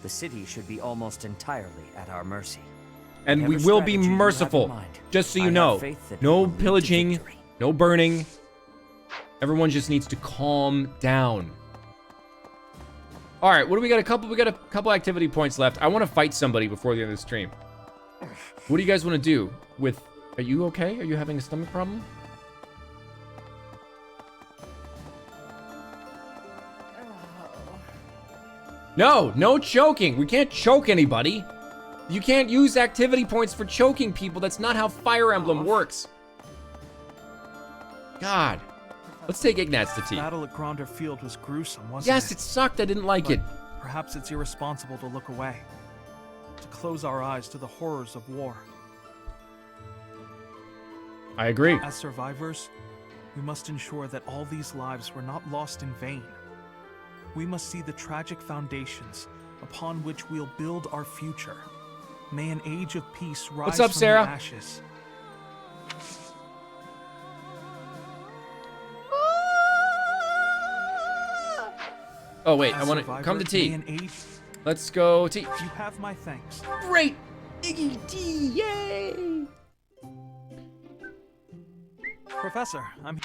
the city should be almost entirely at our mercy. And we will be merciful, just so you know. No pillaging, no burning. Everyone just needs to calm down. All right, what do we got? We got a couple activity points left. I want to fight somebody before the end of the stream. What do you guys want to do with? Are you okay? Are you having a stomach problem? No choking. We can't choke anybody. You can't use activity points for choking people. That's not how Fire Emblem works. God. Let's take Ignatz to tea. The battle at Gronder Field was gruesome, wasn't Yes, it sucked. I didn't like it. Perhaps it's irresponsible to look away. To close our eyes to the horrors of war. I agree. As survivors, we must ensure that all these lives were not lost in vain. We must see the tragic foundations upon which we'll build our future. May an age of peace rise What's up, from Sarah? the ashes. Oh wait, I want to come to tea. Let's go tea. You have my thanks. Great, Iggy tea, yay! Professor, I'm.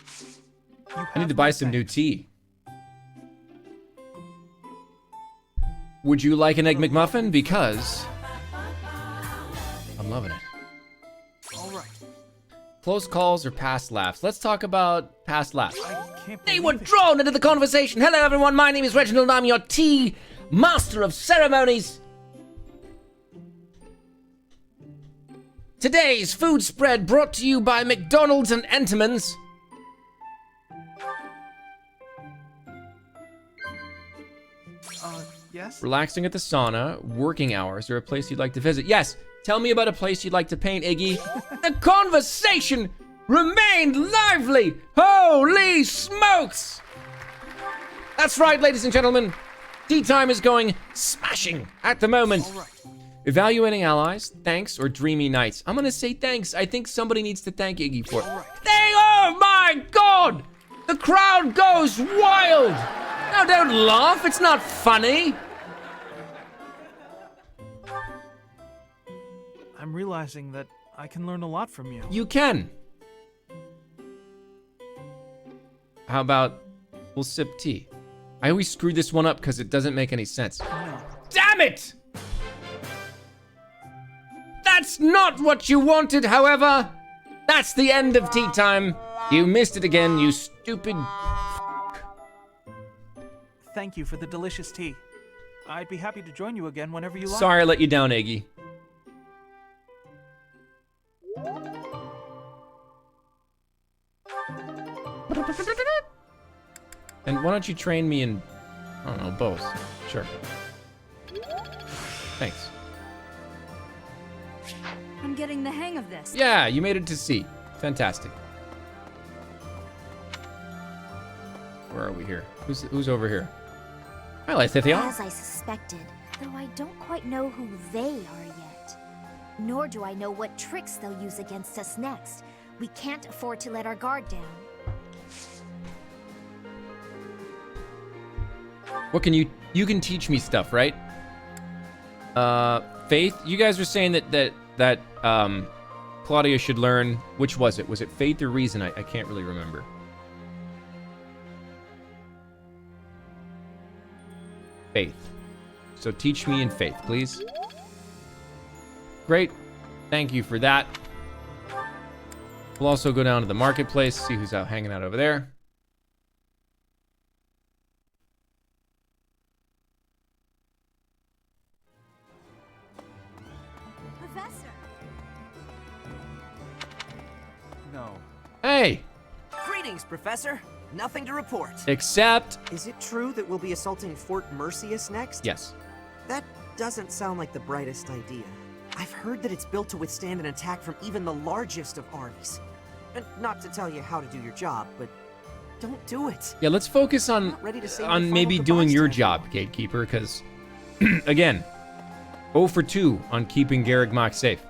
I need to buy some new tea. Would you like an Egg McMuffin? Because I'm loving it. All right. Close calls or past laughs? Let's talk about past laughs. They were drawn into the conversation. Hello, everyone. My name is Reginald. I'm your tea master of ceremonies. Today's food spread brought to you by McDonald's and Entenmann's. Yes? Relaxing at the sauna, working hours, or a place you'd like to visit. Yes, tell me about a place you'd like to paint, Iggy. The conversation remained lively. Holy smokes! That's right, ladies and gentlemen. Tea time is going smashing at the moment. All right. Evaluating allies, thanks, or dreamy nights. I'm gonna say thanks. I think somebody needs to thank Iggy for it. Oh my God! The crowd goes wild! Now don't laugh, it's not funny. I'm realizing that I can learn a lot from you. You can. how about we'll sip tea? I always screw this one up because it doesn't make any sense. Damn it! That's not what you wanted, however. That's the end of tea time. You missed it again, you stupid... Thank you for the delicious tea. I'd be happy to join you again whenever you like. Sorry I let you down, Eggy. And why don't you train me in, I don't know, both. Sure. Thanks. I'm getting the hang of this. Yeah, you made it to C. Fantastic. Where are we here? Who's over here? Hi, Lysithia. As I suspected, though I don't quite know who they are yet. Nor do I know what tricks they'll use against us next. We can't afford to let our guard down. What can you can teach me stuff, right? Faith, you guys were saying that Claudia should learn, which was it? Was it faith or reason? I can't really remember. Faith. So teach me in faith, please. Great. Thank you for that. We'll also go down to the marketplace, see who's out hanging out over there. Professor! No. Hey! Greetings, Professor. Nothing to report. Except... Is it true that we'll be assaulting Fort Mercius next? Yes. That doesn't sound like the brightest idea. I've heard that it's built to withstand an attack from even the largest of armies. And not to tell you how to do your job, but don't do it. Yeah, let's focus on maybe doing your job, Gatekeeper, because, again, 0 for 2 on keeping Garreg Mach safe.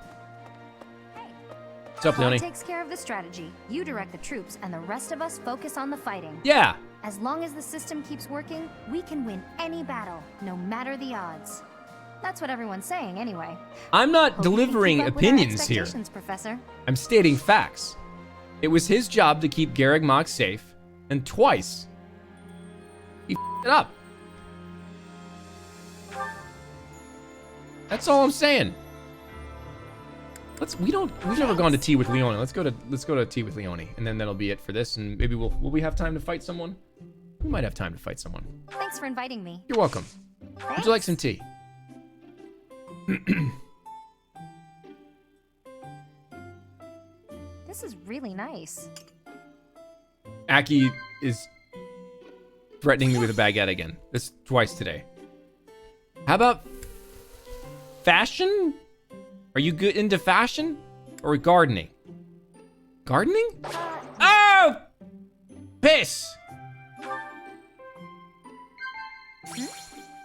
What's up, Claude Leonie? takes care of the strategy. You direct the troops, and the rest of us focus on the fighting. Yeah. As long as the system keeps working, we can win any battle, no matter the odds. That's what everyone's saying, anyway. I'm not Hope you can delivering keep up with our opinions here. expectations, Professor. I'm stating facts. It was his job to keep Garreg Mach safe, and twice he f***ed it up. That's all I'm saying. We've never gone to tea with Leonie. Let's go to tea with Leonie, and then that'll be it for this. And maybe will we have time to fight someone? We might have time to fight someone. Thanks for inviting me. You're welcome. Would you like some tea? This is really nice. Aki is threatening me with a baguette again. This twice today. How about fashion? Are you good into fashion or gardening? Gardening? Oh! Piss!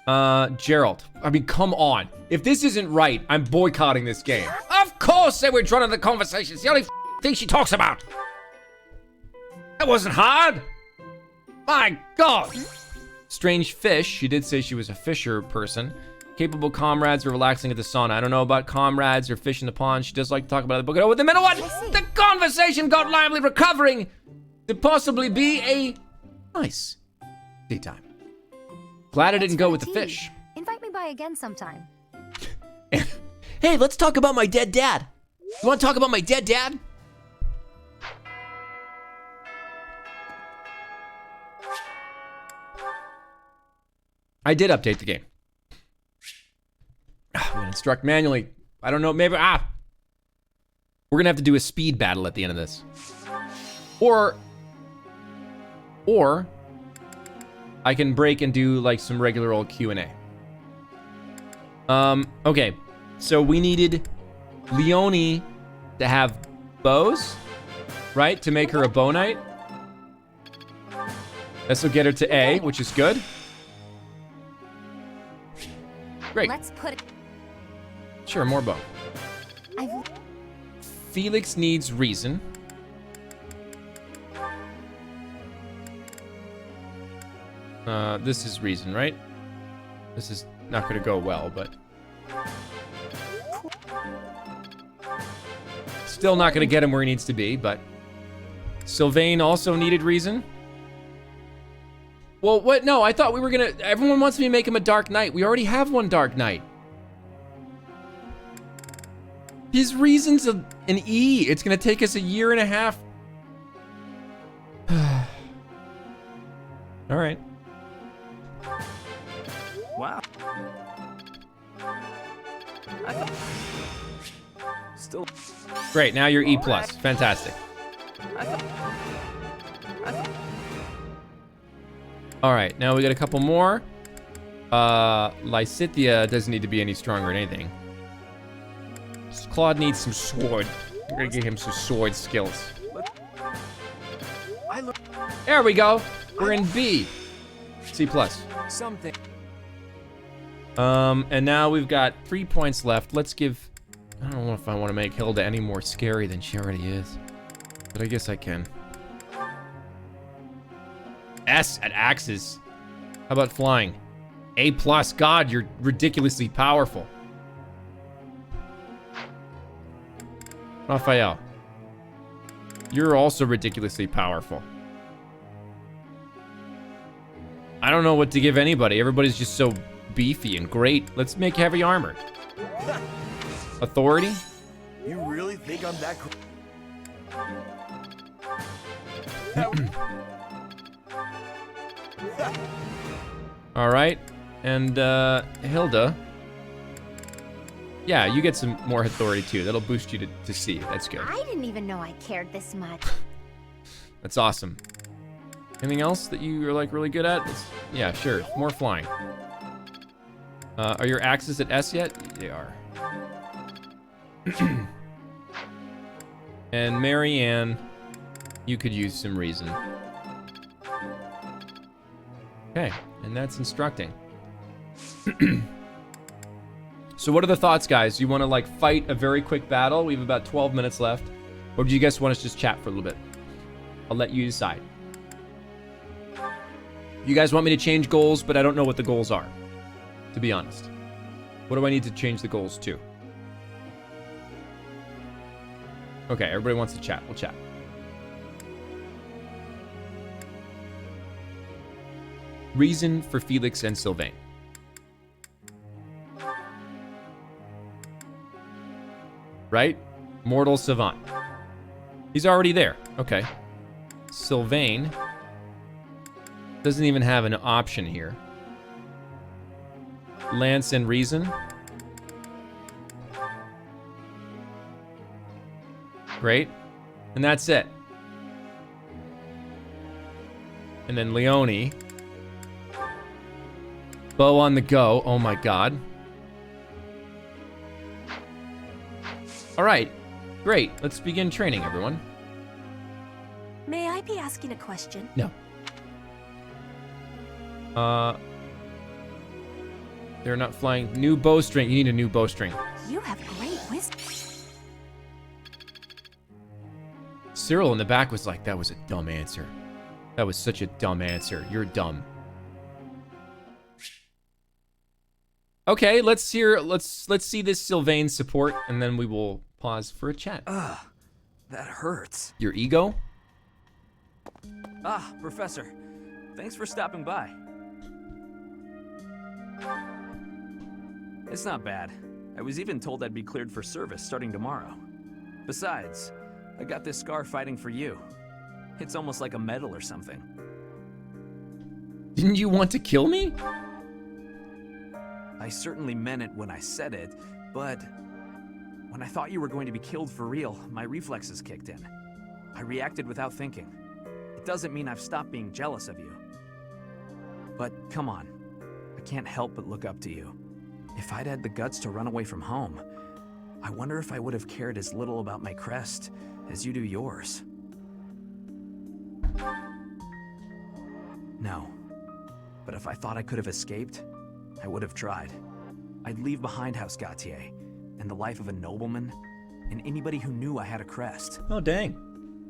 Gerald. I mean, come on. If this isn't right, I'm boycotting this game. Of course they were running the conversation. It's the only thing she talks about. That wasn't hard. My God. Strange fish. She did say she was a fisher person. Capable comrades are relaxing at the sauna. I don't know about comrades or fish in the pond. She does like to talk about the book. Oh, with the minute what? The conversation got lively, recovering to possibly be a nice tea time. Glad I didn't go with the fish. Invite me by again sometime. Hey, let's talk about my dead dad. You want to talk about my dead dad? I did update the game. I'm gonna instruct manually. I don't know, maybe, we're gonna have to do a speed battle at the end of this. Or I can break and do like some regular old Q&A. Okay, so we needed Leonie to have bows, right? To make her a bow knight. This will get her to A, which is good. Great. Let's put it. Sure, more bow. Felix needs reason. This is reason, right? This is not going to go well, but still not going to get him where he needs to be, but Sylvain also needed reason. Well, what? No, I thought we were gonna... Everyone wants me to make him a Dark Knight. We already have one Dark Knight. His reason's an E. It's gonna take us a year and a half. All right. Wow. Still. Great, now you're E+. Fantastic. All right, now we got a couple more. Lysithia doesn't need to be any stronger than anything. Claude needs some sword. We're gonna give him some sword skills. There we go. We're in B. C+. Something. And now we've got 3 points left. Let's give... I don't know if I want to make Hilda any more scary than she already is. But I guess I can. S at axes. How about flying? A+. God, you're ridiculously powerful. Raphael. You're also ridiculously powerful. I don't know what to give anybody. Everybody's just so beefy and great. Let's make heavy armor. Authority? You really think I'm that All right. And Hilda. Yeah, you get some more authority too. That'll boost you to C. That's good. I didn't even know I cared this much. That's awesome. Anything else that you are like really good at? Yeah, sure. More flying. Are your axes at S yet? They are. And Marianne, you could use some reason. Okay, and that's instructing. So what are the thoughts, guys? You want to like fight a very quick battle? We have about 12 minutes left. Or do you guys want us to just chat for a little bit? I'll let you decide. You guys want me to change goals, but I don't know what the goals are, to be honest. What do I need to change the goals to? Okay, everybody wants to chat. We'll chat. Reason for Felix and Sylvain. Right? Mortal Savant. He's already there. Okay. Sylvain doesn't even have an option here. Lance and Reason. Great. And that's it. And then Leone. Bow on the go. Oh my god. All right. Great. Let's begin training, everyone. May I be asking a question? No. They're not flying. New bowstring. You need a new bowstring. You have great wisdom. Cyril in the back was like, that was a dumb answer. That was such a dumb answer. You're dumb. Okay, let's see this Sylvain support, and then we will pause for a chat. Ugh, that hurts. Your ego? Ah, Professor. Thanks for stopping by. It's not bad. I was even told I'd be cleared for service starting tomorrow. Besides, I got this scar fighting for you. It's almost like a medal or something. Didn't you want to kill me? I certainly meant it when I said it, but when I thought you were going to be killed for real, my reflexes kicked in. I reacted without thinking. It doesn't mean I've stopped being jealous of you. But come on, I can't help but look up to you. If I'd had the guts to run away from home, I wonder if I would have cared as little about my crest as you do yours. No, but if I thought I could have escaped, I would have tried. I'd leave behind House Gautier and the life of a nobleman and anybody who knew I had a crest. Oh, dang.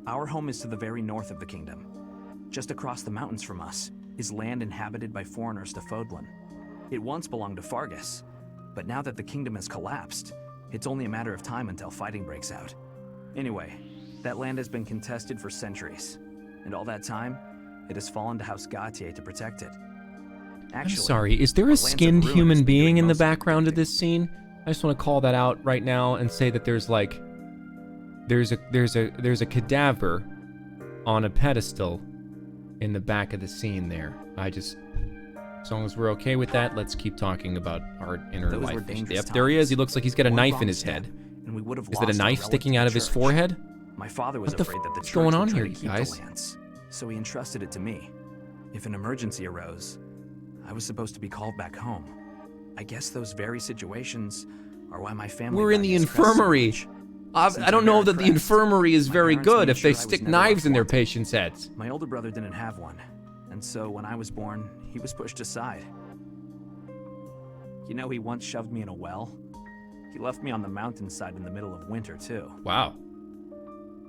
Our home is to the very north of the kingdom. Just across the mountains from us is land inhabited by foreigners to Fodlan. It once belonged to Fargus, but now that the kingdom has collapsed, it's only a matter of time until fighting breaks out. Anyway, that land has been contested for centuries, and all that time, It has fallen to House Gautier to protect it. I'm sorry, is there a skinned human being in the background of this scene? I just want to call that out right now and say that there's like, there's a cadaver on a pedestal in the back of the scene there. As long as we're okay with that, let's keep talking about our inner life. Yep, there he is. He looks like he's got a knife in his head. And we would have Is that a knife sticking out of his forehead? My father was afraid that the what's church going on would try here, to you keep guys? the lands, so he entrusted it to me. If an emergency arose, I was supposed to be called back home. I guess those very situations are why my family. We're in the values crest so infirmary. much. I don't know that the infirmary is very good if they sure I was stick never knives in their unwanted. patients' heads. My older brother didn't have one, and so when I was born, he was pushed aside. You know, he once shoved me in a well. He left me on the mountainside in the middle of winter, too. Wow.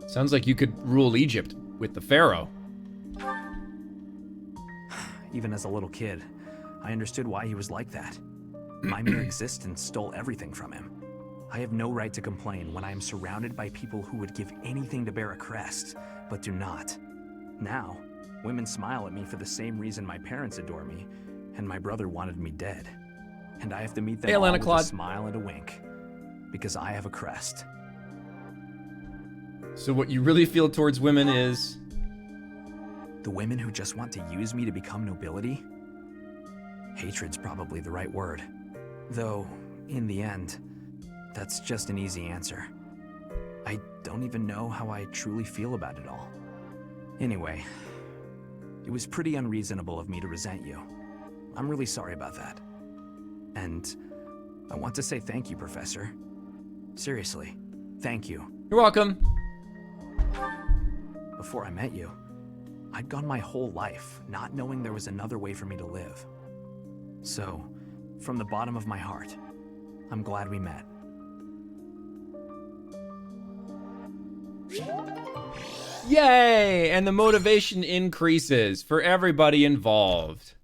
Sounds like you could rule Egypt with the pharaoh. Even as a little kid, I understood why he was like that. My mere existence stole everything from him. I have no right to complain when I am surrounded by people who would give anything to bear a crest, but do not. Now, women smile at me for the same reason my parents adore me, and my brother wanted me dead. And I have to meet them all with Claude. a smile and a wink, because I have a crest. So what you really feel towards women is... The women who just want to use me to become nobility? Hatred's probably the right word. Though, in the end, that's just an easy answer. I don't even know how I truly feel about it all. Anyway, it was pretty unreasonable of me to resent you. I'm really sorry about that. And I want to say thank you, Professor. Seriously, thank you. You're welcome. Before I met you, I'd gone my whole life not knowing there was another way for me to live. So, from the bottom of my heart, I'm glad we met. Yay! And the motivation increases for everybody involved.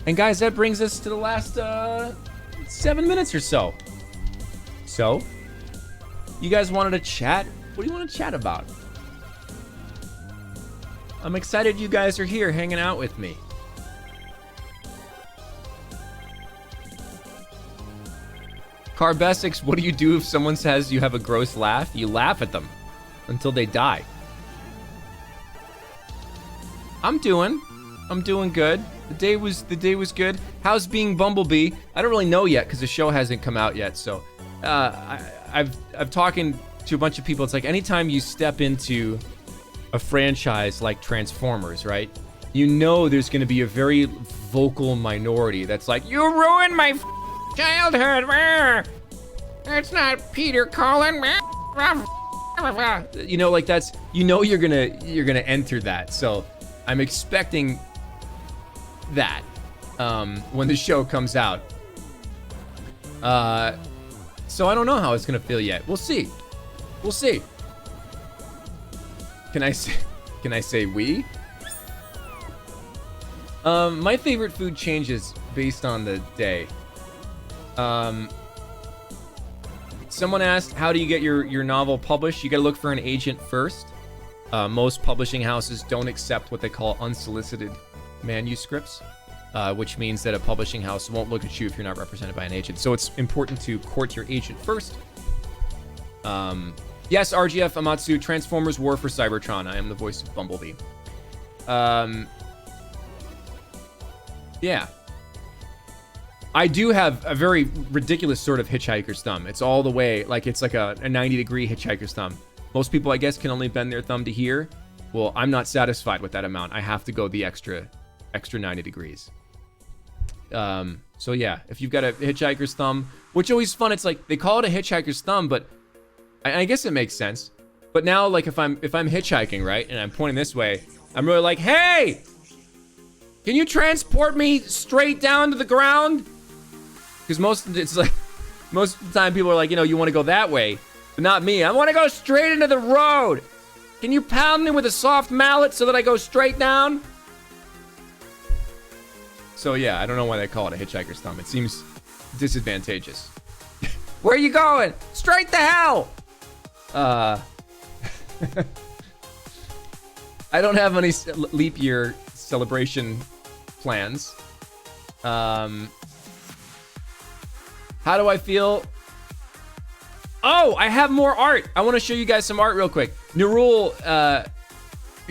And guys, that brings us to the last 7 minutes or so. So, you guys wanted to chat? What do you want to chat about? I'm excited you guys are here hanging out with me. Carbesix, what do you do if someone says you have a gross laugh? You laugh at them until they die. I'm doing good. The day was good. How's being Bumblebee? I don't really know yet because the show hasn't come out yet. So I've talking to a bunch of people. It's like anytime you step into a franchise like Transformers, right? You know there's going to be a very vocal minority that's like, you ruined my childhood. It's not Peter Cullen. You know, like that's, you know, you're gonna enter that. So I'm expecting that when the show comes out. So I don't know how it's gonna feel yet. We'll see. We'll see. Can I say we? My favorite food changes based on the day. Someone asked, how do you get your novel published? You gotta look for an agent first. Most publishing houses don't accept what they call unsolicited manuscripts, which means that a publishing house won't look at you if you're not represented by an agent. So it's important to court your agent first. Yes, RGF Amatsu, Transformers War for Cybertron. I am the voice of Bumblebee. Yeah. I do have a very ridiculous sort of hitchhiker's thumb. It's all the way, like it's like a 90-degree hitchhiker's thumb. Most people, I guess, can only bend their thumb to here. Well, I'm not satisfied with that amount. I have to go the extra 90 degrees. So yeah, if you've got a hitchhiker's thumb, which always fun, it's like they call it a hitchhiker's thumb, but I guess it makes sense. But now, like if I'm hitchhiking, right, and I'm pointing this way, I'm really like, hey, can you transport me straight down to the ground? Because most of the time people are like, you know, you want to go that way, but not me. I want to go straight into the road. Can you pound me with a soft mallet so that I go straight down? So yeah, I don't know why they call it a hitchhiker's thumb. It seems disadvantageous. Where are you going? Straight the hell! I don't have any leap year celebration plans. How do I feel? Oh, I have more art. I want to show you guys some art real quick. Nerul,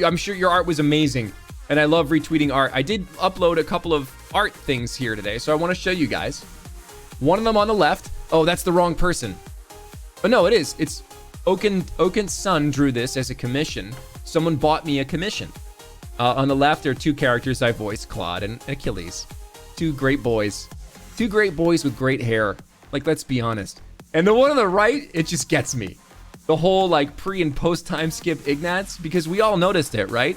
I'm sure your art was amazing, and I love retweeting art. I did upload a couple of art things here today, so I want to show you guys. One of them on the left. Oh, that's the wrong person. Oh, no, it is. It's Oaken's son drew this as a commission. Someone bought me a commission. On the left are two characters I voiced, Claude and Achilles. Two great boys. Two great boys with great hair. Like, let's be honest. And the one on the right, it just gets me. The whole, like, pre and post time skip Ignatz, because we all noticed it, right?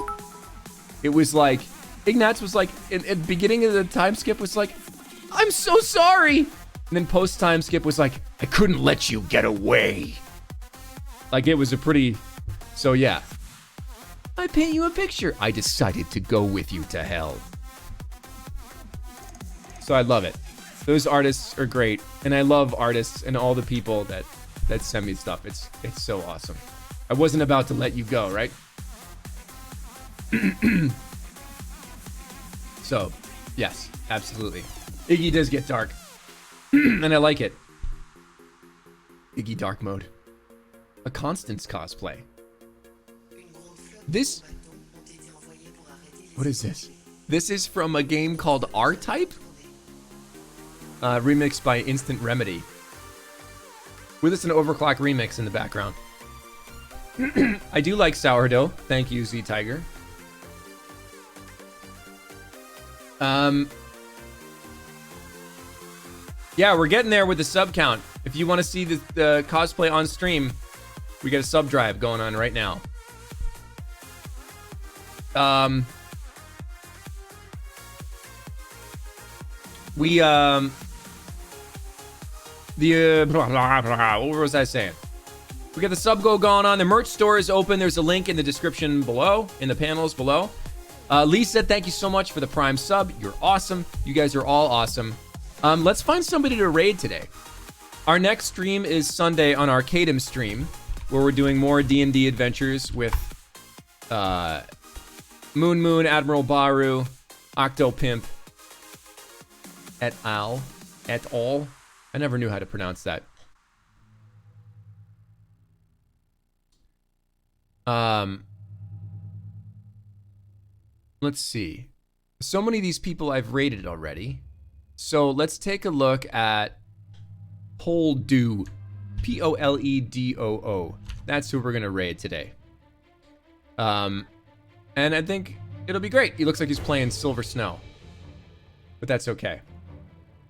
It was like, Ignatz was like, at the beginning of the time skip was like, I'm so sorry. And then post time skip was like, I couldn't let you get away. Like, it was a pretty, so yeah. I paint you a picture. I decided to go with you to hell. So I love it. Those artists are great, and I love artists and all the people that send me stuff. It's so awesome. I wasn't about to let you go, right? So, yes, absolutely. Iggy does get dark, and I like it. Iggy dark mode. A Constance cosplay. This... What is this? This is from a game called R-Type? Remixed by Instant Remedy. With us an overclock remix in the background. I do like sourdough. Thank you, Z Tiger. Yeah, we're getting there with the sub count. If you want to see the cosplay on stream, we got a sub drive going on right now. What was I saying? We got the sub go going on. The merch store is open. There's a link in the description below, in the panels below. Lee said, thank you so much for the Prime sub. You're awesome. You guys are all awesome. Let's find somebody to raid today. Our next stream is Sunday on Arcadem stream, where we're doing more D&D adventures with Moon, Admiral Baru, Octopimp, et al. I never knew how to pronounce that. Let's see. So many of these people I've rated already. So let's take a look at Poledoo. Poledoo. That's who we're gonna raid today. And I think it'll be great. He looks like he's playing Silver Snow. But that's okay.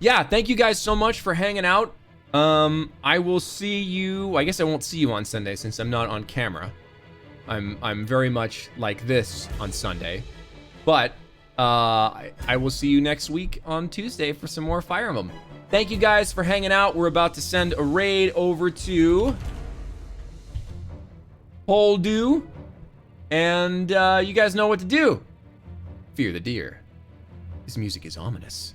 Yeah, thank you guys so much for hanging out. I will see you. I guess I won't see you on Sunday since I'm not on camera. I'm very much like this on Sunday. But I will see you next week on Tuesday for some more Fire Emblem. Thank you guys for hanging out. We're about to send a raid over to Poledoo. And you guys know what to do. Fear the deer. His music is ominous.